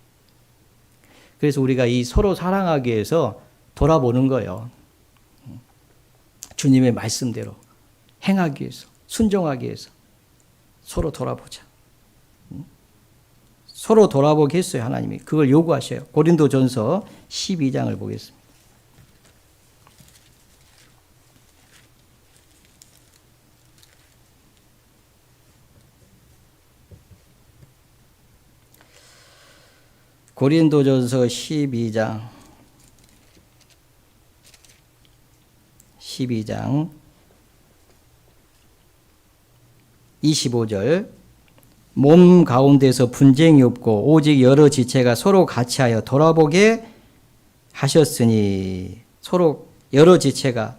그래서 우리가 이 서로 사랑하기 위해서 돌아보는 거예요. 주님의 말씀대로 행하기 위해서, 순종하기 위해서 서로 돌아보자. 서로 돌아보게 했어요. 하나님이 그걸 요구하셔요. 고린도전서 12장을 보겠습니다. 고린도전서 12장 25절 몸 가운데서 분쟁이 없고 오직 여러 지체가 서로 같이하여 돌아보게 하셨으니 서로 여러 지체가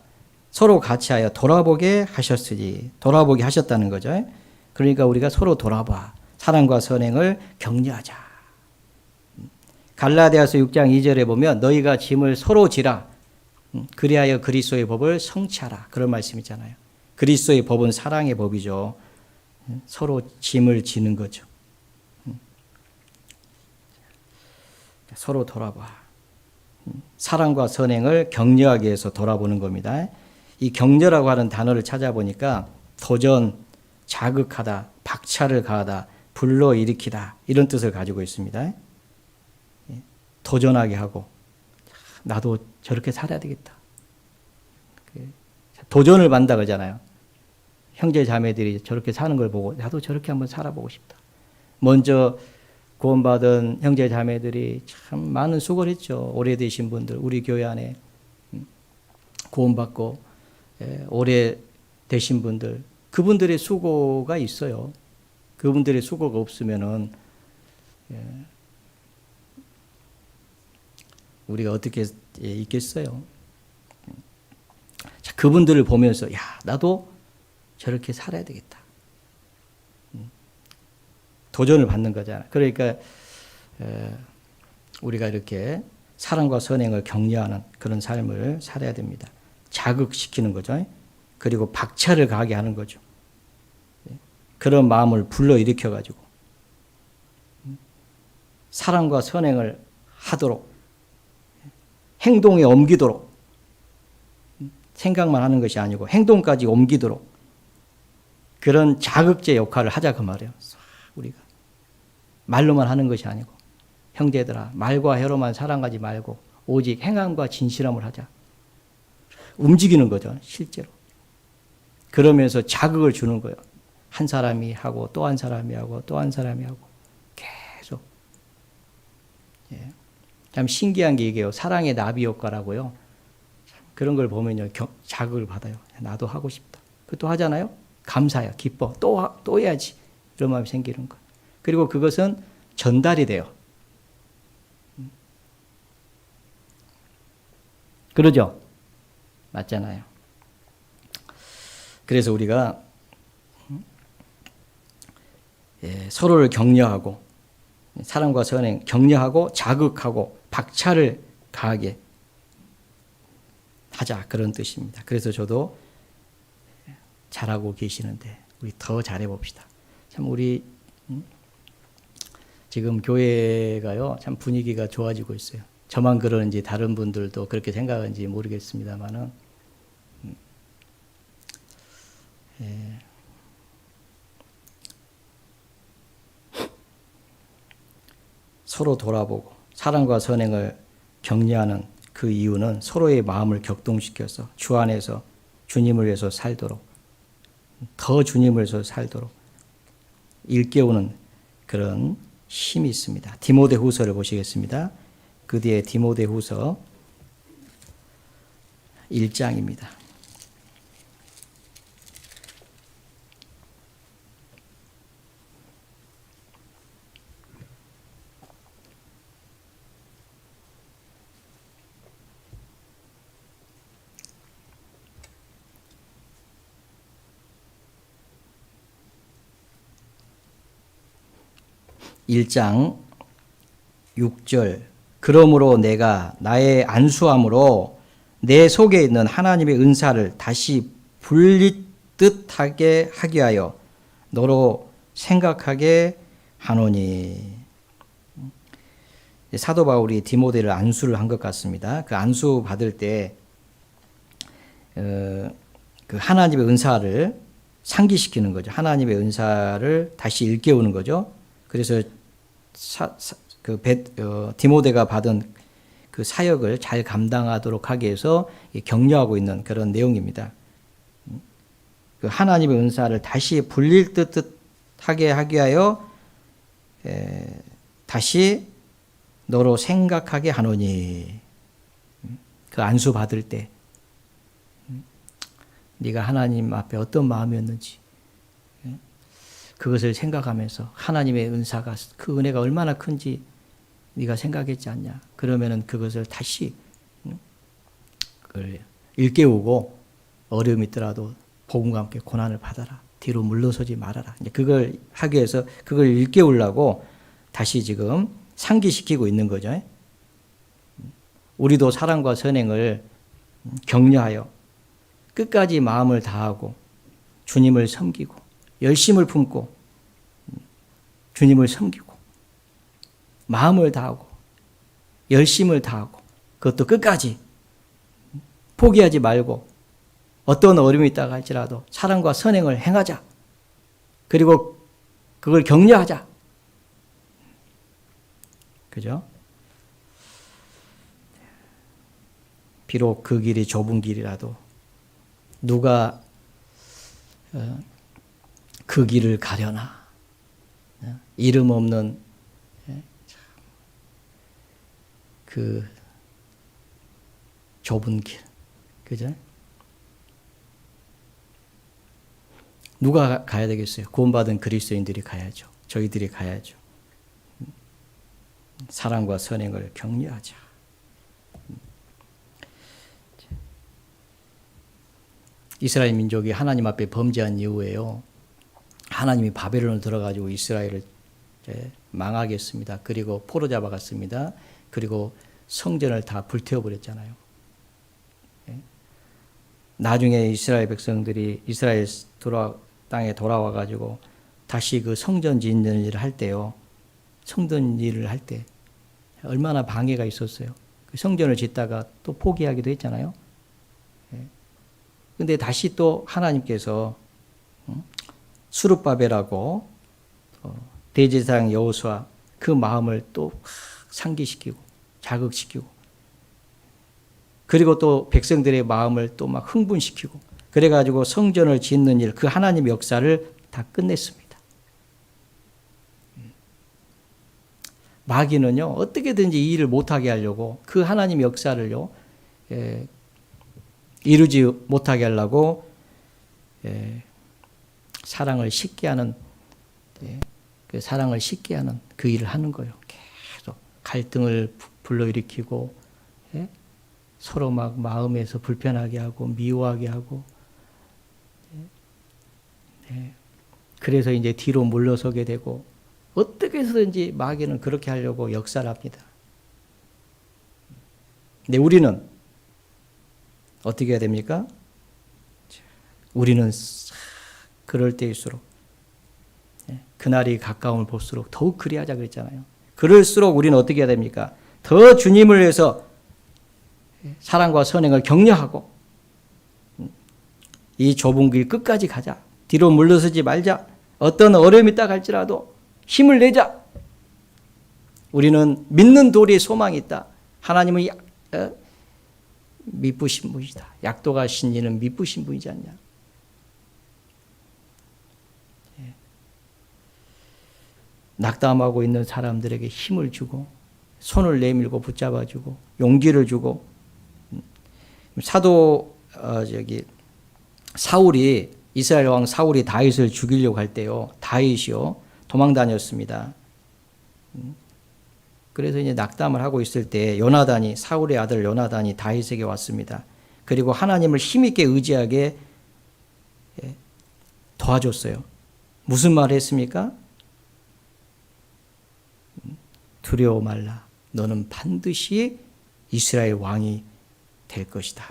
서로 같이하여 돌아보게 하셨으니 돌아보게 하셨다는 거죠. 그러니까 우리가 서로 돌아봐 사랑과 선행을 격려하자. 갈라디아서 6장 2절에 보면 너희가 짐을 서로 지라 그리하여 그리스도의 법을 성취하라 그런 말씀 있잖아요. 그리스도의 법은 사랑의 법이죠. 서로 짐을 지는 거죠. 서로 돌아봐. 사랑과 선행을 격려하기 위해서 돌아보는 겁니다. 이 격려라고 하는 단어를 찾아보니까 도전, 자극하다, 박차를 가하다, 불러일으키다 이런 뜻을 가지고 있습니다. 도전하게 하고 나도 저렇게 살아야 되겠다. 도전을 받는다 그러잖아요. 형제 자매들이 저렇게 사는 걸 보고 나도 저렇게 한번 살아보고 싶다. 먼저 구원받은 형제 자매들이 참 많은 수고를 했죠. 오래되신 분들 우리 교회 안에 구원받고 오래되신 분들 그분들의 수고가 있어요. 그분들의 수고가 없으면은 우리가 어떻게 있겠어요. 자, 그분들을 보면서 야 나도 저렇게 살아야 되겠다. 도전을 받는 거잖아요. 그러니까 우리가 이렇게 사랑과 선행을 격려하는 그런 삶을 살아야 됩니다. 자극시키는 거죠. 그리고 박차를 가하게 하는 거죠. 그런 마음을 불러일으켜 가지고 사랑과 선행을 하도록 행동에 옮기도록 생각만 하는 것이 아니고 행동까지 옮기도록 그런 자극제 역할을 하자 그 말이에요. 우리가 말로만 하는 것이 아니고 형제들아 말과 혀로만 사랑하지 말고 오직 행함과 진실함을 하자. 움직이는 거죠. 실제로. 그러면서 자극을 주는 거예요. 한 사람이 하고 또 한 사람이 하고 또 한 사람이 하고 계속. 참 신기한 게 이게요. 사랑의 나비 효과라고요. 그런 걸 보면요. 자극을 받아요. 나도 하고 싶다. 그것도 하잖아요. 감사해요. 기뻐. 또 해야지. 이런 마음이 생기는 거예요. 그리고 그것은 전달이 돼요. 그러죠? 맞잖아요. 그래서 우리가 서로를 격려하고 사랑과 선행 격려하고 자극하고 박차를 가하게 하자 그런 뜻입니다. 그래서 저도 잘하고 계시는데 우리 더 잘해봅시다. 참 우리 지금 교회가요 참 분위기가 좋아지고 있어요. 저만 그러는지 다른 분들도 그렇게 생각하는지 모르겠습니다만은 서로 돌아보고 사랑과 선행을 격려하는 그 이유는 서로의 마음을 격동시켜서 주 안에서 주님을 위해서 살도록 더 주님을 위해서 살도록 일깨우는 그런 힘이 있습니다. 디모데 후서를 보시겠습니다. 그 뒤에 디모데후서 1장입니다. 일장 6절 그러므로 내가 나의 안수함으로 내 속에 있는 하나님의 은사를 다시 분리듯하게 하게 하여 너로 생각하게 하노니. 사도 바울이 디모데를 안수를 한 것 같습니다. 그 안수 받을 때 그 하나님의 은사를 상기시키는 거죠. 하나님의 은사를 다시 일깨우는 거죠. 그래서 디모데가 받은 그 사역을 잘 감당하도록 하기 위해서 격려하고 있는 그런 내용입니다. 그 하나님의 은사를 다시 불릴 듯하게 하게 하여 다시 너로 생각하게 하노니. 그 안수 받을 때 네가 하나님 앞에 어떤 마음이었는지 그것을 생각하면서 하나님의 은사가 그 은혜가 얼마나 큰지 네가 생각했지 않냐. 그러면은 그것을 다시 일깨우고 어려움이 있더라도 복음과 함께 고난을 받아라. 뒤로 물러서지 말아라. 이제 그걸 하기 위해서 그걸 일깨우려고 다시 지금 상기시키고 있는 거죠. 우리도 사랑과 선행을 격려하여 끝까지 마음을 다하고 주님을 섬기고 열심을 품고 주님을 섬기고 마음을 다하고 열심을 다하고 그것도 끝까지 포기하지 말고 어떤 어려움이 있다가 할지라도 사랑과 선행을 행하자. 그리고 그걸 격려하자. 그죠? 비록 그 길이 좁은 길이라도 누가 그 길을 가려나. 이름 없는 그 좁은 길. 그죠? 누가 가야 되겠어요? 구원받은 그리스도인들이 가야죠. 저희들이 가야죠. 사랑과 선행을 격려하자. 이스라엘 민족이 하나님 앞에 범죄한 이후에요. 하나님이 바벨론을 들어가지고 이스라엘을 망하게 했습니다. 그리고 포로 잡아갔습니다. 그리고 성전을 다 불태워버렸잖아요. 나중에 이스라엘 백성들이 이스라엘 땅에 돌아와가지고 다시 그 성전 짓는 일을 할 때요. 성전 일을 할 때 얼마나 방해가 있었어요. 그 성전을 짓다가 또 포기하기도 했잖아요. 근데 다시 또 하나님께서 수룹바벨하고 대제사장 여호수아 그 마음을 또 상기시키고 자극시키고 그리고 또 백성들의 마음을 또 막 흥분시키고 그래가지고 성전을 짓는 일, 그 하나님의 역사를 다 끝냈습니다. 마귀는요 어떻게든지 이 일을 못하게 하려고 그 하나님의 역사를요 이루지 못하게 하려고 사랑을 식게 하는 그 사랑을 식게 하는 그 일을 하는 거예요. 계속 갈등을 불러일으키고 서로 막 마음에서 불편하게 하고 미워하게 하고 그래서 이제 뒤로 물러서게 되고 어떻게 해서든지 마귀는 그렇게 하려고 역사를 합니다. 근데 우리는 어떻게 해야 됩니까? 우리는 그럴 때일수록 그날이 가까움을 볼수록 더욱 그리하자 그랬잖아요. 그럴수록 우리는 어떻게 해야 됩니까? 더 주님을 위해서 사랑과 선행을 격려하고 이 좁은 길 끝까지 가자. 뒤로 물러서지 말자. 어떤 어려움이 있다 할지라도 힘을 내자. 우리는 믿는 도리에 소망이 있다. 하나님은 미쁘신 분이다. 약도가 신이는 미쁘신 분이지 않냐. 낙담하고 있는 사람들에게 힘을 주고 손을 내밀고 붙잡아주고 용기를 주고 사도 사울이 이스라엘 왕 사울이 다윗을 죽이려고 할 때요 다윗이요 도망 다녔습니다. 그래서 이제 낙담을 하고 있을 때 요나단이 사울의 아들 요나단이 다윗에게 왔습니다. 그리고 하나님을 힘있게 의지하게 도와줬어요. 무슨 말을 했습니까? 두려워 말라. 너는 반드시 이스라엘 왕이 될 것이다.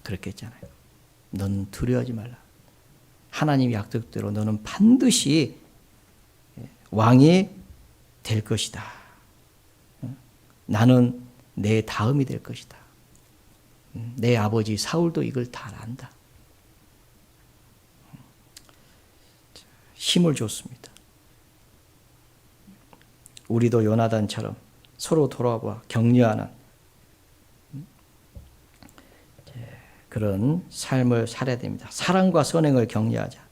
그렇게 했잖아요. 너는 두려워하지 말라. 하나님의 약속대로 너는 반드시 왕이 될 것이다. 나는 내 다음이 될 것이다. 내 아버지 사울도 이걸 다 안다. 힘을 줬습니다. 우리도 요나단처럼 서로 돌아와 격려하는 그런 삶을 살아야 됩니다. 사랑과 선행을 격려하자.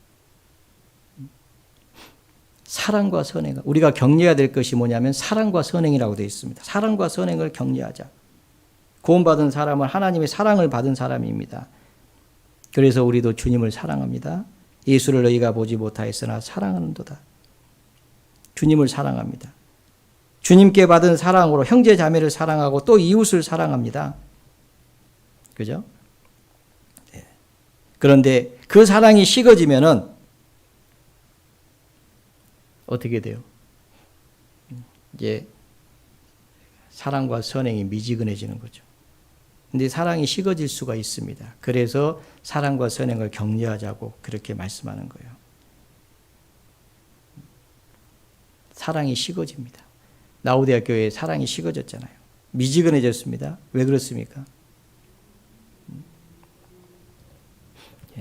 사랑과 선행. 우리가 격려해야 될 것이 뭐냐면 사랑과 선행이라고 되어 있습니다. 사랑과 선행을 격려하자. 구원받은 사람은 하나님의 사랑을 받은 사람입니다. 그래서 우리도 주님을 사랑합니다. 예수를 너희가 보지 못하였으나 사랑하는도다. 주님을 사랑합니다. 주님께 받은 사랑으로 형제 자매를 사랑하고 또 이웃을 사랑합니다. 그죠? 네. 그런데 그 사랑이 식어지면은 어떻게 돼요? 이제 사랑과 선행이 미지근해지는 거죠. 근데 사랑이 식어질 수가 있습니다. 그래서 사랑과 선행을 격려하자고 그렇게 말씀하는 거예요. 사랑이 식어집니다. 나우디아 교회에 사랑이 식어졌잖아요. 미지근해졌습니다. 왜 그렇습니까?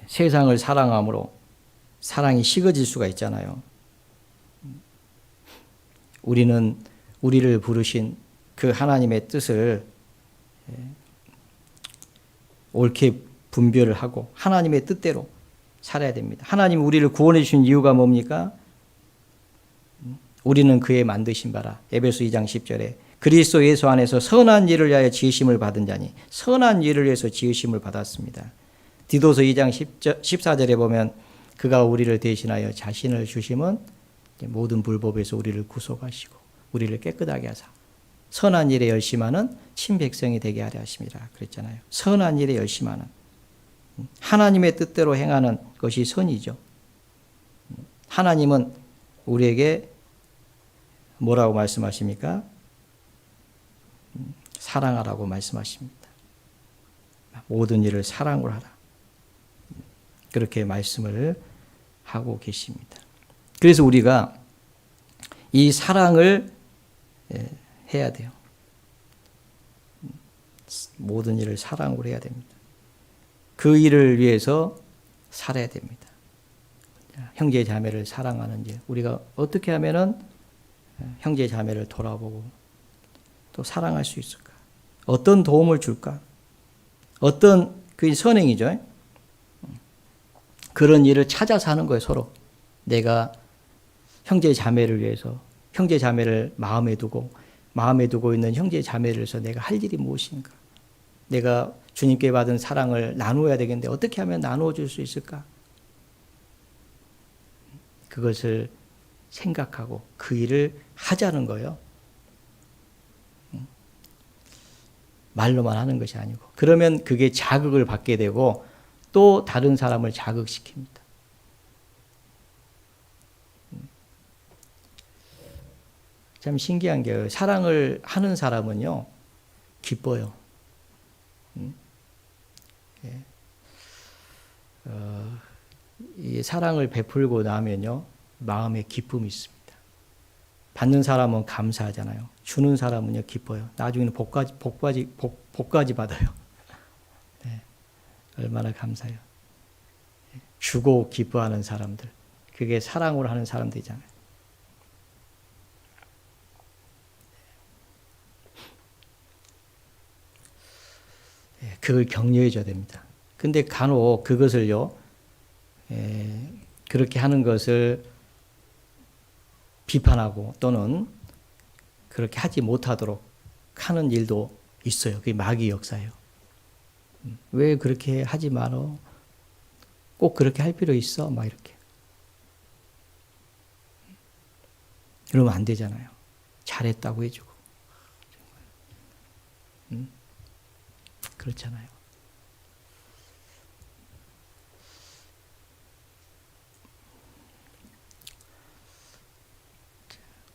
세상을 사랑함으로 사랑이 식어질 수가 있잖아요. 우리는 우리를 부르신 그 하나님의 뜻을 옳게 분별을 하고 하나님의 뜻대로 살아야 됩니다. 하나님 우리를 구원해 주신 이유가 뭡니까? 우리는 그의 만드신 바라. 에베소 2장 10절에 그리스도 예수 안에서 선한 일을 위하여 지으심을 받은 자니 선한 일을 위해서 지으심을 받았습니다. 디도서 2장 14절에 보면 그가 우리를 대신하여 자신을 주심은 모든 불법에서 우리를 구속하시고 우리를 깨끗하게 하사 선한 일에 열심하는 친백성이 되게 하려 하심이라 그랬잖아요. 선한 일에 열심하는 하나님의 뜻대로 행하는 것이 선이죠. 하나님은 우리에게 뭐라고 말씀하십니까? 사랑하라고 말씀하십니다. 모든 일을 사랑으로 하라. 그렇게 말씀을 하고 계십니다. 그래서 우리가 이 사랑을 해야 돼요. 모든 일을 사랑으로 해야 됩니다. 그 일을 위해서 살아야 됩니다. 형제 자매를 사랑하는 일. 우리가 어떻게 하면은 형제 자매를 돌아보고 또 사랑할 수 있을까? 어떤 도움을 줄까? 어떤 그 선행이죠. 그런 일을 찾아서 하는 거예요, 서로. 내가 형제 자매를 위해서 형제 자매를 마음에 두고 있는 형제 자매를 위해서 내가 할 일이 무엇인가? 내가 주님께 받은 사랑을 나누어야 되겠는데 어떻게 하면 나누어 줄 수 있을까? 그것을 생각하고 그 일을 하자는 거예요. 말로만 하는 것이 아니고. 그러면 그게 자극을 받게 되고 또 다른 사람을 자극시킵니다. 참 신기한 게 사랑을 하는 사람은요 기뻐요. 이 사랑을 베풀고 나면요 마음에 기쁨이 있습니다. 받는 사람은 감사하잖아요. 주는 사람은요 기뻐요. 나중에는 복까지 받아요. 네, 얼마나 감사해요. 주고 기뻐하는 사람들, 그게 사랑으로 하는 사람들이잖아요. 그걸 격려해 줘야 됩니다. 근데 간혹 그것을요, 그렇게 하는 것을 비판하고 또는 그렇게 하지 못하도록 하는 일도 있어요. 그게 마귀 역사예요. 왜 그렇게 하지 말어? 꼭 그렇게 할 필요 있어? 막 이렇게. 이러면 안 되잖아요. 잘했다고 해주고. 그렇잖아요.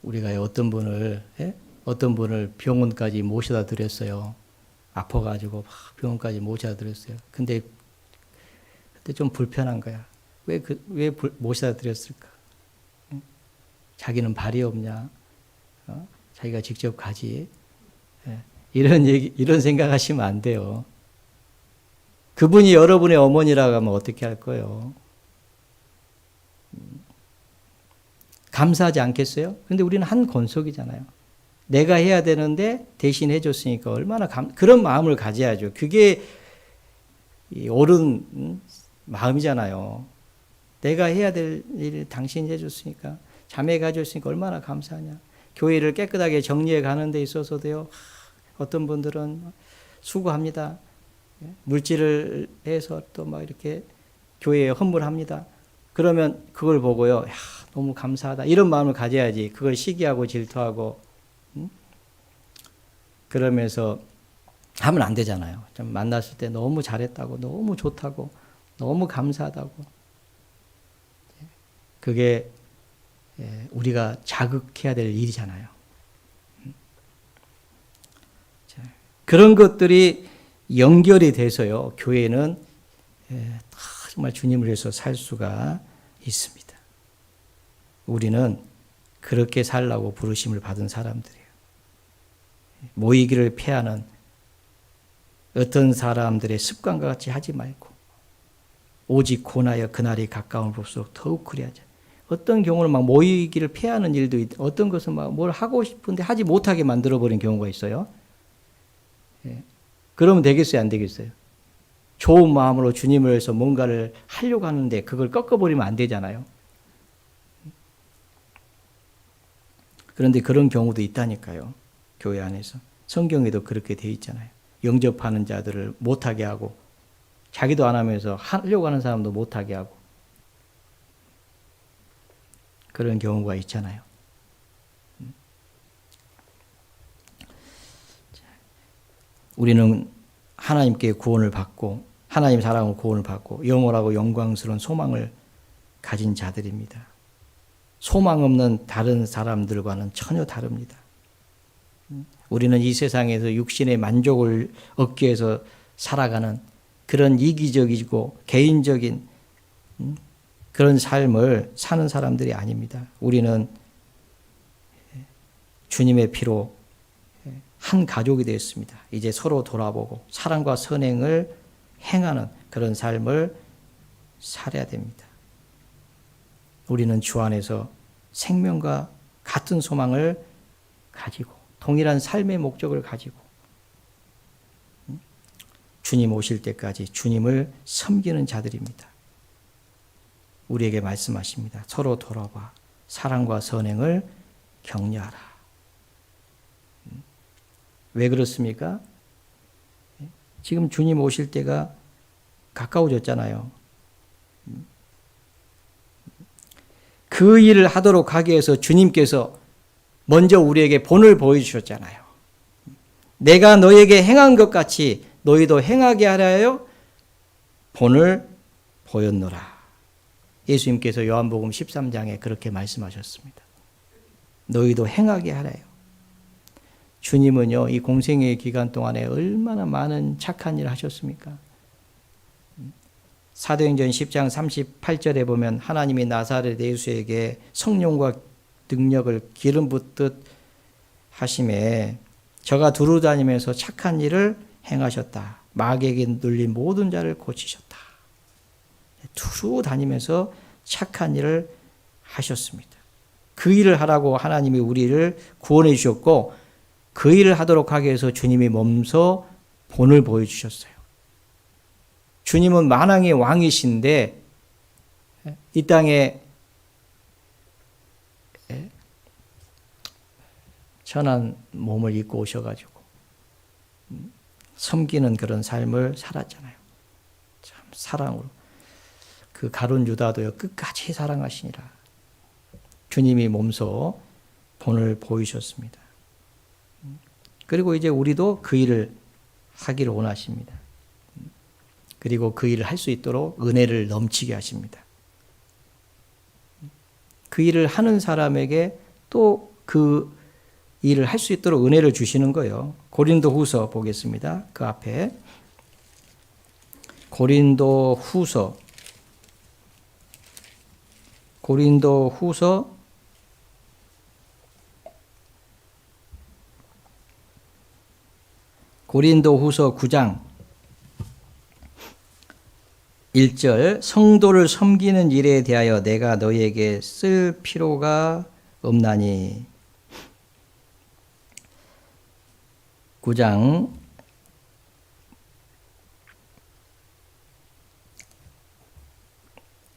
우리가 어떤 분을 병원까지 모셔다 드렸어요. 아파가지고 병원까지 모셔다 드렸어요. 근데 좀 불편한 거야. 왜 모셔다 드렸을까? 자기는 발이 없냐? 자기가 직접 가지. 이런 생각하시면 안 돼요. 그분이 여러분의 어머니라고 하면 어떻게 할 거예요? 감사하지 않겠어요? 그런데 우리는 한 권속이잖아요. 내가 해야 되는데 대신 해줬으니까 얼마나 그런 마음을 가져야죠. 그게 옳은 마음이잖아요. 내가 해야 될 일을 당신이 해줬으니까, 자매가 해줬으니까 얼마나 감사하냐. 교회를 깨끗하게 정리해 가는 데 있어서도요, 어떤 분들은 수고합니다. 물질을 해서 또 막 이렇게 교회에 헌물합니다. 그러면 그걸 보고요, 야, 너무 감사하다. 이런 마음을 가져야지. 그걸 시기하고 질투하고, 그러면서 하면 안 되잖아요. 좀 만났을 때 너무 잘했다고, 너무 좋다고, 너무 감사하다고. 그게 우리가 자극해야 될 일이잖아요. 그런 것들이 연결이 돼서요, 교회는 정말 주님을 위해서 살 수가 있습니다. 우리는 그렇게 살라고 부르심을 받은 사람들이에요. 모이기를 피하는 어떤 사람들의 습관과 같이 하지 말고 오직 고나여 그날이 가까운 볼수록 더욱 그리하자. 어떤 경우는 막 모이기를 피하는 일도 있고, 어떤 것은 막 뭘 하고 싶은데 하지 못하게 만들어버린 경우가 있어요. 그러면 되겠어요, 안 되겠어요? 좋은 마음으로 주님을 위해서 뭔가를 하려고 하는데 그걸 꺾어버리면 안 되잖아요. 그런데 그런 경우도 있다니까요. 교회 안에서. 성경에도 그렇게 돼 있잖아요. 영접하는 자들을 못하게 하고, 자기도 안 하면서 하려고 하는 사람도 못하게 하고, 그런 경우가 있잖아요. 우리는 하나님께 구원을 받고, 하나님 사랑으로 구원을 받고 영원하고 영광스러운 소망을 가진 자들입니다. 소망 없는 다른 사람들과는 전혀 다릅니다. 우리는 이 세상에서 육신의 만족을 얻기 위해서 살아가는 그런 이기적이고 개인적인 그런 삶을 사는 사람들이 아닙니다. 우리는 주님의 피로 한 가족이 되었습니다. 이제 서로 돌아보고 사랑과 선행을 행하는 그런 삶을 살아야 됩니다. 우리는 주 안에서 생명과 같은 소망을 가지고 동일한 삶의 목적을 가지고 주님 오실 때까지 주님을 섬기는 자들입니다. 우리에게 말씀하십니다. 서로 돌아봐 사랑과 선행을 격려하라. 왜 그렇습니까? 지금 주님 오실 때가 가까워졌잖아요. 그 일을 하도록 하기 위해서 주님께서 먼저 우리에게 본을 보여주셨잖아요. 내가 너에게 행한 것 같이 너희도 행하게 하라요 본을 보였노라. 예수님께서 요한복음 13장에 그렇게 말씀하셨습니다. 너희도 행하게 하라요. 주님은요, 이 공생의 기간 동안에 얼마나 많은 착한 일을 하셨습니까? 사도행전 10장 38절에 보면 하나님이 나사렛 예수에게 성령과 능력을 기름 붓듯 하심에 저가 두루 다니면서 착한 일을 행하셨다. 마귀에게 눌린 모든 자를 고치셨다. 두루 다니면서 착한 일을 하셨습니다. 그 일을 하라고 하나님이 우리를 구원해 주셨고 그 일을 하도록 하기 위해서 주님이 몸소 본을 보여주셨어요. 주님은 만왕의 왕이신데 이 땅에 천한 몸을 입고 오셔가지고 섬기는 그런 삶을 살았잖아요. 참 사랑으로. 그 가룟 유다도요 끝까지 사랑하시니라. 주님이 몸소 본을 보이셨습니다. 그리고 이제 우리도 그 일을 하기를 원하십니다. 그리고 그 일을 할 수 있도록 은혜를 넘치게 하십니다. 그 일을 하는 사람에게 또 그 일을 할 수 있도록 은혜를 주시는 거예요. 고린도후서 보겠습니다. 그 앞에 고린도후서 9장 1절 성도를 섬기는 일에 대하여 내가 너희에게 쓸 필요가 없나니 9장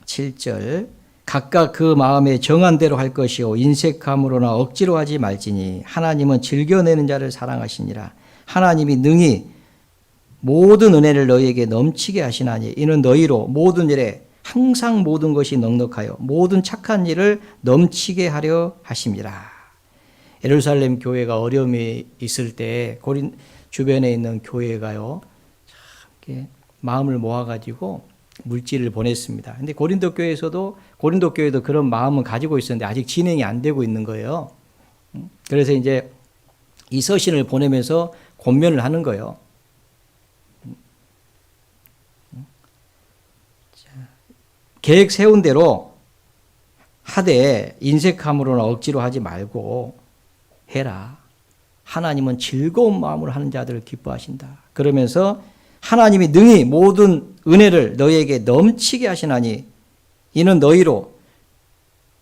7절 각각 그 마음에 정한 대로 할 것이요 인색함으로나 억지로 하지 말지니 하나님은 즐겨내는 자를 사랑하시니라. 하나님이 능히 모든 은혜를 너희에게 넘치게 하시나니 이는 너희로 모든 일에 항상 모든 것이 넉넉하여 모든 착한 일을 넘치게 하려 하심이라. 예루살렘 교회가 어려움이 있을 때 고린 주변에 있는 교회가요 이렇게 마음을 모아가지고 물질을 보냈습니다. 근데 고린도 교회도 그런 마음은 가지고 있었는데 아직 진행이 안 되고 있는 거예요. 그래서 이제 이 서신을 보내면서 권면을 하는 거예요. 계획 세운 대로 하되 인색함으로나 억지로 하지 말고 해라. 하나님은 즐거운 마음으로 하는 자들을 기뻐하신다. 그러면서 하나님이 능히 모든 은혜를 너희에게 넘치게 하시나니 이는 너희로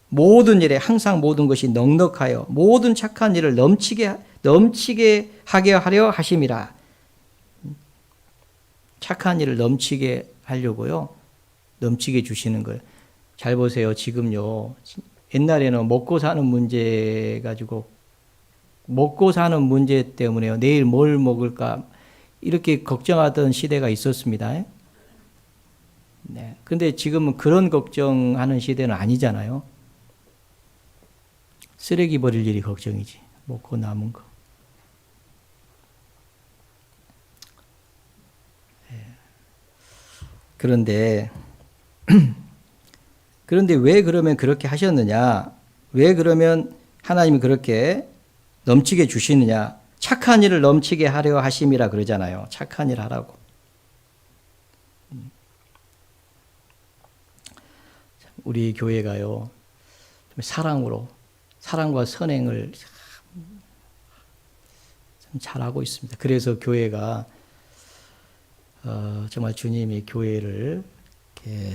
모든 일에 항상 모든 것이 넉넉하여 모든 착한 일을 넘치게 하게 하려 하심이라. 착한 일을 넘치게 하려고요. 넘치게 주시는 걸. 잘 보세요. 지금요. 옛날에는 먹고 사는 문제 가지고 먹고 사는 문제 때문에요. 내일 뭘 먹을까 이렇게 걱정하던 시대가 있었습니다. 네. 근데 지금은 그런 걱정하는 시대는 아니잖아요. 쓰레기 버릴 일이 걱정이지. 먹고 남은 거. 네. 그런데 왜 그러면 그렇게 하셨느냐? 왜 그러면 하나님이 그렇게 넘치게 주시느냐? 착한 일을 넘치게 하려 하심이라 그러잖아요. 착한 일 하라고. 우리 교회가요. 사랑과 선행을 참 잘하고 있습니다. 그래서 교회가 정말 주님이 교회를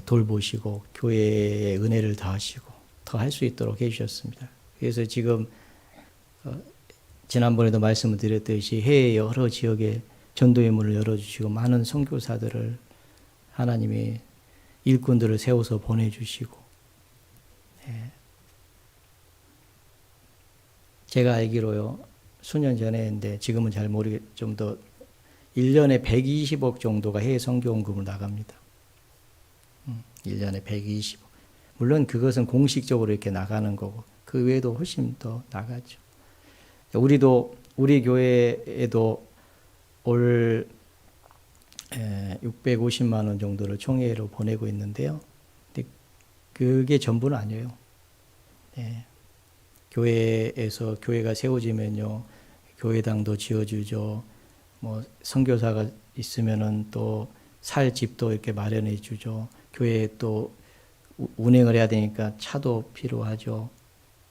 돌보시고 교회의 은혜를 더하시고 더 할 수 있도록 해주셨습니다. 그래서 지금 지난번에도 말씀을 드렸듯이 해외 여러 지역에 전도의 문을 열어주시고 많은 선교사들을 하나님이 일꾼들을 세워서 보내주시고 네. 제가 알기로요 수년 전에 했는데 지금은 잘 좀 더 1년에 120억 정도가 해외 선교원금을 나갑니다. 1년에 120억. 물론 그것은 공식적으로 이렇게 나가는 거고 그 외에도 훨씬 더 나가죠. 우리 교회에도 올 650만 원 정도를 총회로 보내고 있는데요. 근데 그게 전부는 아니에요. 네. 교회에서 교회가 세워지면요, 교회당도 지어주죠. 뭐 선교사가 있으면은 또 살 집도 이렇게 마련해 주죠. 교회에 또 운행을 해야 되니까 차도 필요하죠.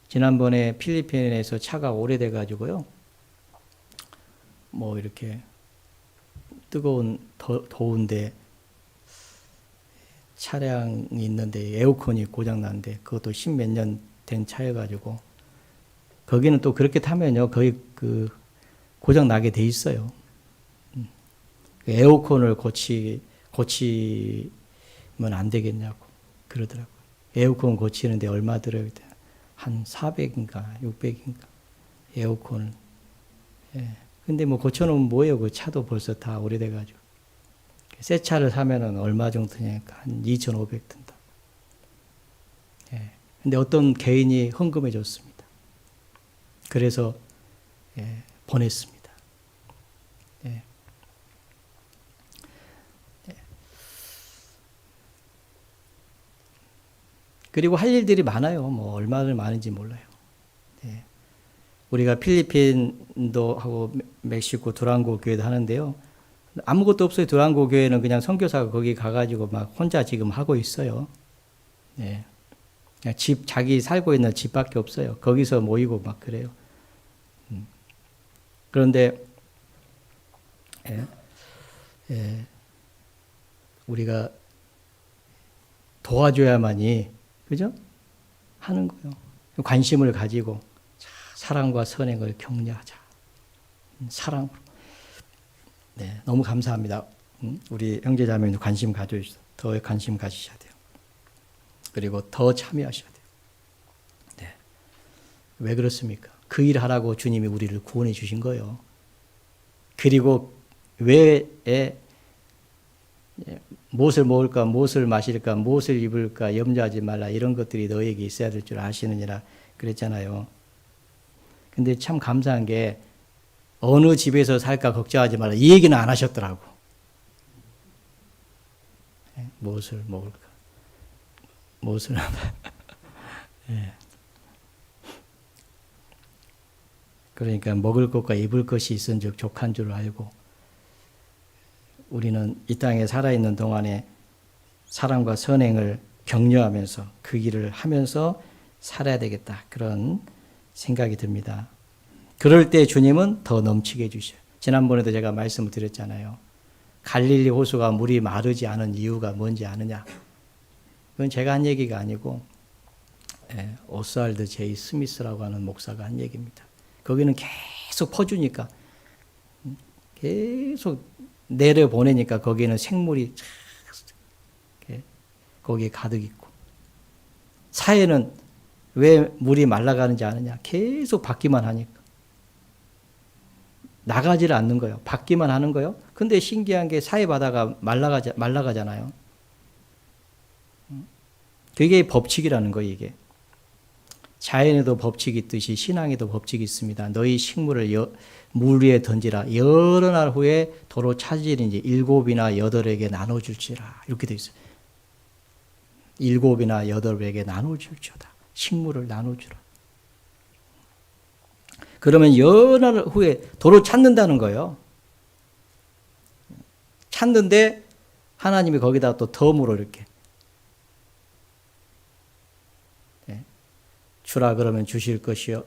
지난번에 필리핀에서 차가 오래돼 가지고요. 뭐 이렇게 더운데 차량이 있는데 에어컨이 고장 났는데 그것도 10몇 년 된 차여 가지고 거기는 또 그렇게 타면요 거의 그 고장 나게 돼 있어요. 에어컨을 고치면 안 되겠냐고 그러더라고요. 에어컨 고치는데 얼마 들어요? 한 400인가 600인가. 에어컨. 예. 근데 뭐 고쳐놓으면 뭐예요? 그 차도 벌써 다 오래돼가지고. 새 차를 사면은 얼마 정도 드냐니까 한 2,500 든다. 예. 근데 어떤 개인이 헌금해 줬습니다. 그래서 예, 보냈습니다. 예. 예. 그리고 할 일들이 많아요. 뭐 얼마나 많은지 몰라요. 예. 우리가 필리핀도 하고 멕시코 두랑고 교회도 하는데요. 아무것도 없어요. 두랑고 교회는 그냥 선교사가 거기 가가지고 막 혼자 지금 하고 있어요. 예. 그냥 자기 살고 있는 집밖에 없어요. 거기서 모이고 막 그래요. 그런데 예, 예, 우리가 도와줘야만이 그죠? 하는 거예요. 관심을 가지고 사랑과 선행을 격려하자. 사랑으로. 네, 너무 감사합니다. 우리 형제자매도 관심 가져주셔서 더 관심 가지셔야 돼요. 그리고 더 참여하셔야 돼요. 네. 왜 그렇습니까? 그 일 하라고 주님이 우리를 구원해 주신 거예요. 그리고 왜 무엇을 먹을까, 무엇을 마실까, 무엇을 입을까 염려하지 말라 이런 것들이 너에게 있어야 될 줄 아시느니라 그랬잖아요. 근데 참 감사한 게 어느 집에서 살까 걱정하지 말라 이 얘기는 안 하셨더라고. 무엇을 먹을까, 무엇을 예. 그러니까 먹을 것과 입을 것이 있은즉 족한 줄 알고 우리는 이 땅에 살아있는 동안에 사랑과 선행을 격려하면서 그 일을 하면서 살아야 되겠다. 그런 생각이 듭니다. 그럴 때 주님은 더 넘치게 해주셔요. 지난번에도 제가 말씀을 드렸잖아요. 갈릴리 호수가 물이 마르지 않은 이유가 뭔지 아느냐. 그건 제가 한 얘기가 아니고 오스왈드 제이 스미스라고 하는 목사가 한 얘기입니다. 거기는 계속 퍼주니까 계속 내려보내니까 거기는 생물이 거기에 가득 있고 사해는 왜 물이 말라가는지 아느냐. 계속 받기만 하니까. 나가지를 않는 거예요. 받기만 하는 거예요. 근데 신기한 게 사해 바다가 말라가잖아요. 그게 법칙이라는 거예요, 이게. 자연에도 법칙이 있듯이 신앙에도 법칙이 있습니다. 너희 식물을 물 위에 던지라. 여러 날 후에 도로 차지는지 7이나 8에게 나눠줄지라. 이렇게 되어 있어요. 7이나 8에게 나눠줄지어다. 식물을 나눠주라. 그러면 여러 날 후에 도로 찾는다는 거예요. 찾는데 하나님이 거기다 또 덤으로 이렇게 주라 그러면 주실 것이요.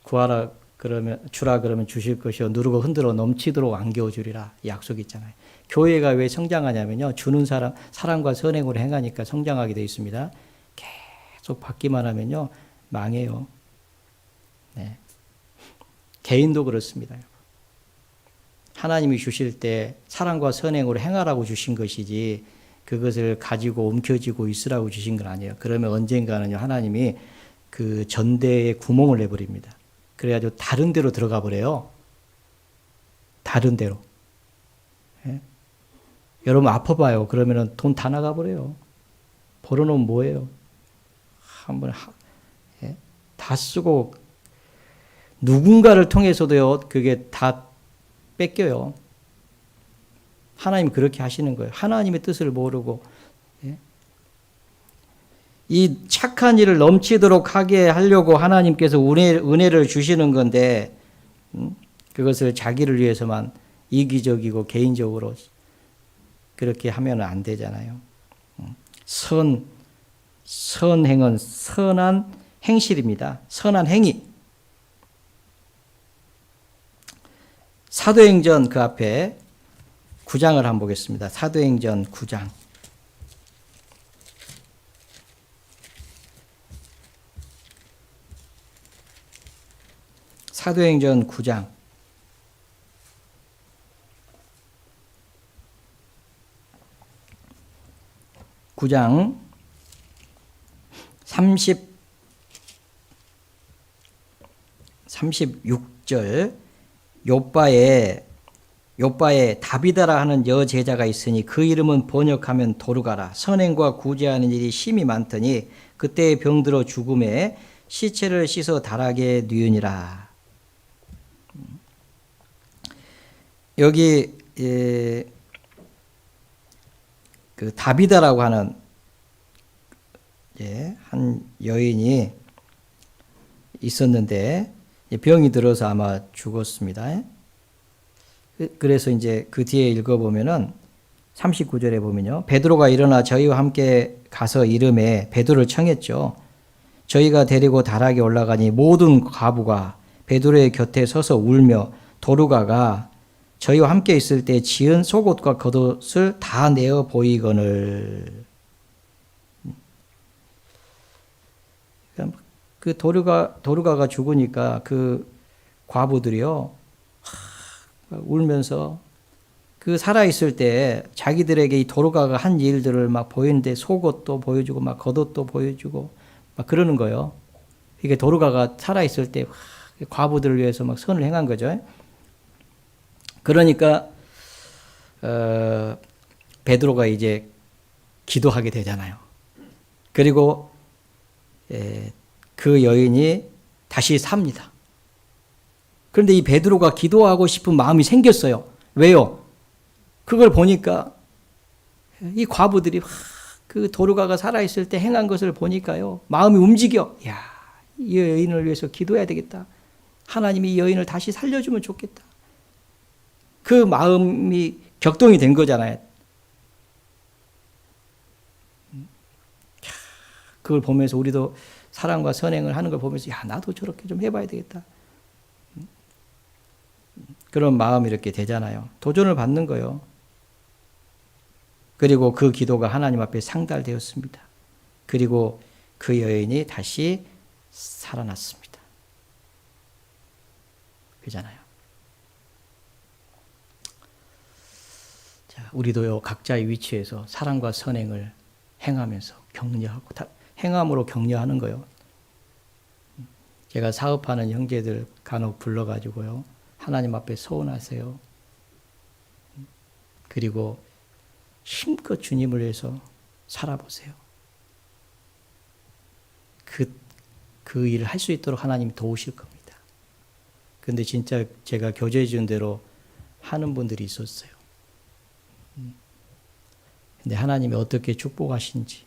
구하라 그러면 주라 그러면 주실 것이요. 누르고 흔들어 넘치도록 안겨 주리라. 약속이 있잖아요. 교회가 왜 성장하냐면요. 주는 사람 사랑과 선행으로 행하니까 성장하게 되어 있습니다. 계속 받기만 하면요. 망해요. 네. 개인도 그렇습니다. 하나님이 주실 때 사랑과 선행으로 행하라고 주신 것이지 그것을 가지고 움켜쥐고 있으라고 주신 건 아니에요. 그러면 언젠가는요. 하나님이 그 전대에 구멍을 내버립니다. 그래가지고 다른 데로 들어가 버려요. 다른 데로. 예? 여러분 아파봐요. 그러면 돈 다 나가 버려요. 벌어놓으면 뭐예요? 한번 다 쓰고 누군가를 통해서도요. 그게 다 뺏겨요. 하나님 그렇게 하시는 거예요. 하나님의 뜻을 모르고 이 착한 일을 넘치도록 하게 하려고 하나님께서 은혜를 주시는 건데 그것을 자기를 위해서만 이기적이고 개인적으로 그렇게 하면 안 되잖아요. 선행은 선한 행실입니다. 선한 행위. 사도행전 그 앞에 9장을 한번 보겠습니다. 사도행전 9장. 사도행전 9장 9장 34 36절 욥바에 다비다라 하는 여제자가 있으니 그 이름은 번역하면 도르가라. 선행과 구제하는 일이 심히 많더니 그때에 병들어 죽음에 시체를 씻어 다락에 뉘으니라. 여기 그 다비다라고 하는 한 여인이 있었는데 병이 들어서 아마 죽었습니다. 그래서 이제 그 뒤에 읽어보면은 39절에 보면요. 베드로가 일어나 저희와 함께 가서 이름에 베드로를 청했죠. 저희가 데리고 다락에 올라가니 모든 과부가 베드로의 곁에 서서 울며 도르가가 저희와 함께 있을 때 지은 속옷과 겉옷을 다 내어 보이거늘. 그 도르가가 죽으니까 그 과부들이요 울면서 그 살아있을 때 자기들에게 이 도르가가 한 일들을 막 보이는데 속옷도 보여주고 막 겉옷도 보여주고 막 그러는 거예요. 이게 도르가가 살아있을 때 과부들을 위해서 막 선을 행한 거죠. 그러니까 베드로가 이제 기도하게 되잖아요. 그리고 그 여인이 다시 삽니다. 그런데 이 베드로가 기도하고 싶은 마음이 생겼어요. 왜요? 그걸 보니까 이 과부들이 그 도르가가 살아있을 때 행한 것을 보니까요. 마음이 움직여. 야, 이 여인을 위해서 기도해야 되겠다. 하나님이 이 여인을 다시 살려주면 좋겠다. 그 마음이 격동이 된 거잖아요. 그걸 보면서 우리도 사랑과 선행을 하는 걸 보면서 야, 나도 저렇게 좀 해봐야 되겠다. 그런 마음이 이렇게 되잖아요. 도전을 받는 거예요. 그리고 그 기도가 하나님 앞에 상달되었습니다. 그리고 그 여인이 다시 살아났습니다. 그잖아요. 자, 우리도요, 각자의 위치에서 사랑과 선행을 행하면서 격려하고, 행함으로 격려하는 거예요. 제가 사업하는 형제들 간혹 불러가지고요, 하나님 앞에 서원하세요. 그리고 힘껏 주님을 위해서 살아보세요. 그 일을 할 수 있도록 하나님이 도우실 겁니다. 근데 진짜 제가 교제해 준 대로 하는 분들이 있었어요. 근데 하나님이 어떻게 축복하신지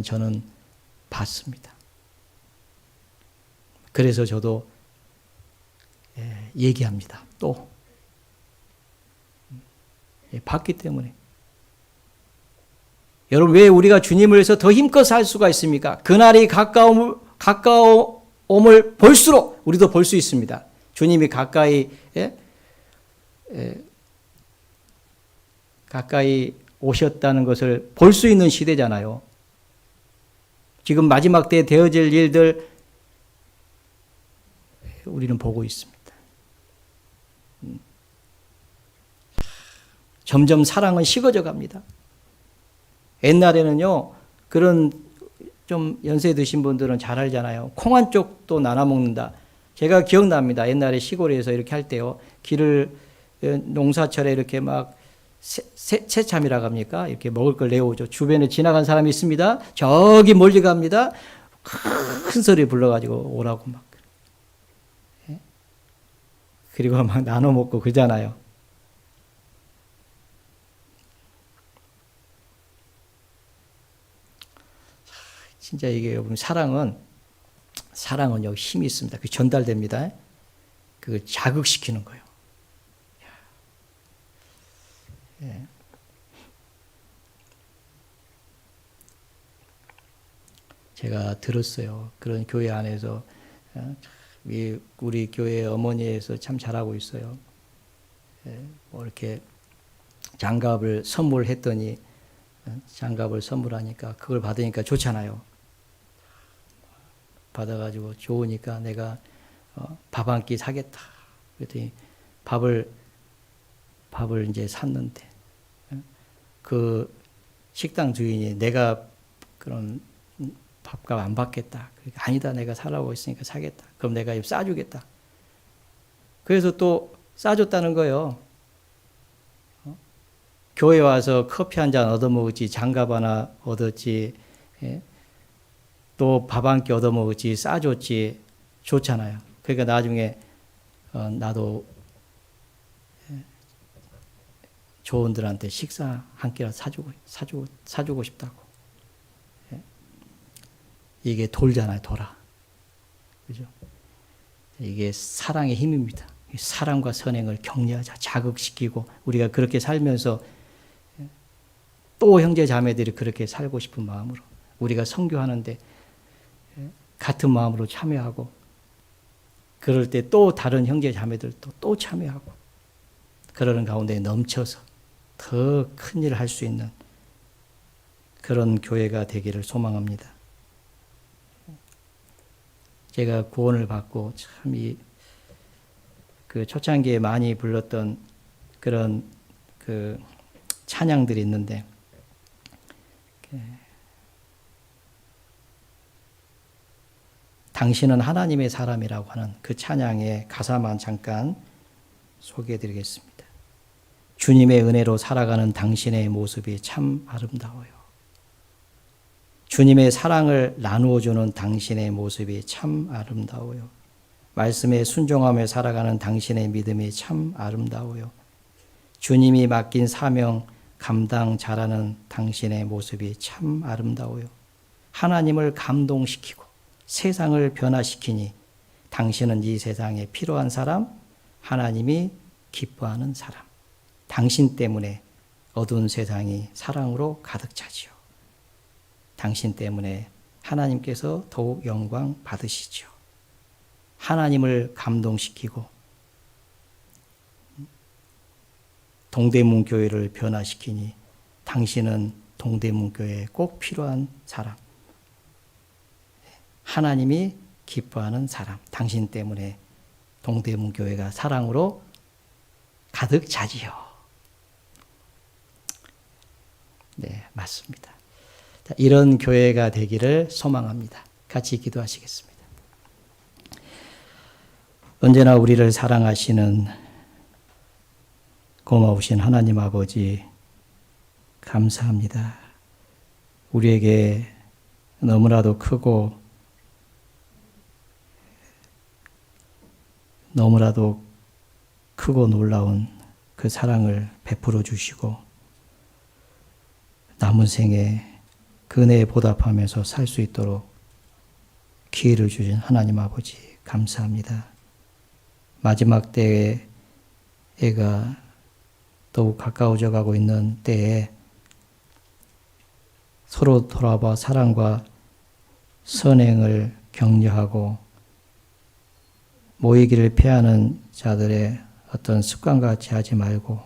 저는 봤습니다. 그래서 저도 얘기합니다. 또 봤기 때문에. 여러분, 왜 우리가 주님을 위해서 더 힘껏 살 수가 있습니까? 그날이 가까움을 볼수록 우리도 볼 수 있습니다. 주님이 가까이 오셨다는 것을 볼 수 있는 시대잖아요. 지금 마지막 때에 되어질 일들 우리는 보고 있습니다. 점점 사랑은 식어져 갑니다. 옛날에는요, 그런 좀 연세 드신 분들은 잘 알잖아요. 콩 한 쪽도 나눠 먹는다. 제가 기억납니다. 옛날에 시골에서 이렇게 할 때요, 길을 농사철에 이렇게 막 새참이라고 합니까? 이렇게 먹을 걸 내오죠. 주변에 지나간 사람이 있습니다. 저기 멀리 갑니다. 큰 소리 불러가지고 오라고 막. 그리고 막 나눠 먹고 그러잖아요. 진짜 이게 여러분, 사랑은 여기 힘이 있습니다. 그 전달됩니다. 그 자극시키는 거예요. 예. 제가 들었어요. 그런 교회 안에서 우리 교회 어머니에서 참 잘하고 있어요. 뭐 이렇게 장갑을 선물했더니 장갑을 선물하니까 그걸 받으니까 좋잖아요. 받아가지고 좋으니까 내가 밥 한 끼 사겠다. 그랬더니 밥을 이제 샀는데 그 식당 주인이 내가 그런 밥값 안 받겠다. 그러니까 아니다, 내가 사라고 했으니까 사겠다. 그럼 내가 싸주겠다. 그래서 또 싸줬다는 거예요. 교회 와서 커피 한 잔 얻어먹었지, 장갑 하나 얻었지, 예? 또 밥 한 끼 얻어먹었지, 싸줬지, 좋잖아요. 그러니까 나중에 나도 조원들한테 식사 한 끼라도 사주고 싶다고. 예? 이게 돌잖아요, 돌아. 그죠? 이게 사랑의 힘입니다. 사랑과 선행을 격려하자, 자극시키고, 우리가 그렇게 살면서 또 형제 자매들이 그렇게 살고 싶은 마음으로, 우리가 선교하는데 같은 마음으로 참여하고, 그럴 때 또 다른 형제 자매들도 또 참여하고, 그러는 가운데 넘쳐서 더 큰 일을 할 수 있는 그런 교회가 되기를 소망합니다. 제가 구원을 받고 참 그 초창기에 많이 불렀던 그런 그 찬양들이 있는데, 당신은 하나님의 사람이라고 하는 그 찬양의 가사만 잠깐 소개해 드리겠습니다. 주님의 은혜로 살아가는 당신의 모습이 참 아름다워요. 주님의 사랑을 나누어 주는 당신의 모습이 참 아름다워요. 말씀에 순종하며 살아가는 당신의 믿음이 참 아름다워요. 주님이 맡긴 사명 감당 잘하는 당신의 모습이 참 아름다워요. 하나님을 감동시키고 세상을 변화시키니 당신은 이 세상에 필요한 사람, 하나님이 기뻐하는 사람. 당신 때문에 어두운 세상이 사랑으로 가득 차지요. 당신 때문에 하나님께서 더욱 영광 받으시죠. 하나님을 감동시키고 동대문 교회를 변화시키니 당신은 동대문 교회에 꼭 필요한 사람. 하나님이 기뻐하는 사람. 당신 때문에 동대문 교회가 사랑으로 가득 차지요. 네, 맞습니다. 자, 이런 교회가 되기를 소망합니다. 같이 기도하시겠습니다. 언제나 우리를 사랑하시는 고마우신 하나님 아버지, 감사합니다. 우리에게 너무나도 크고 너무나도 크고 놀라운 그 사랑을 베풀어 주시고 남은 생에 그 은혜에 보답하면서 살 수 있도록 기회를 주신 하나님 아버지, 감사합니다. 마지막 때에 애가 더욱 가까워져 가고 있는 때에 서로 돌아봐 사랑과 선행을 격려하고 모이기를 피하는 자들의 어떤 습관과 같이 하지 말고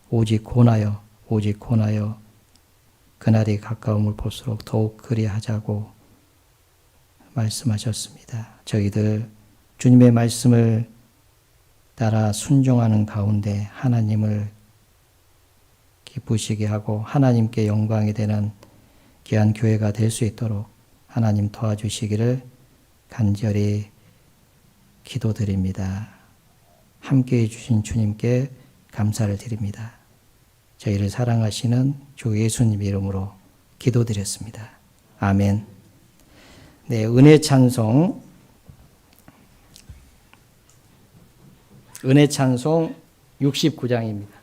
오직 권하여 그날이 가까움을 볼수록 더욱 그리하자고 말씀하셨습니다. 저희들 주님의 말씀을 따라 순종하는 가운데 하나님을 기쁘시게 하고 하나님께 영광이 되는 귀한 교회가 될 수 있도록 하나님 도와주시기를 간절히 기도드립니다. 함께해 주신 주님께 감사를 드립니다. 저희를 사랑하시는 주 예수님 이름으로 기도드렸습니다. 아멘. 네, 은혜 찬송 69장입니다.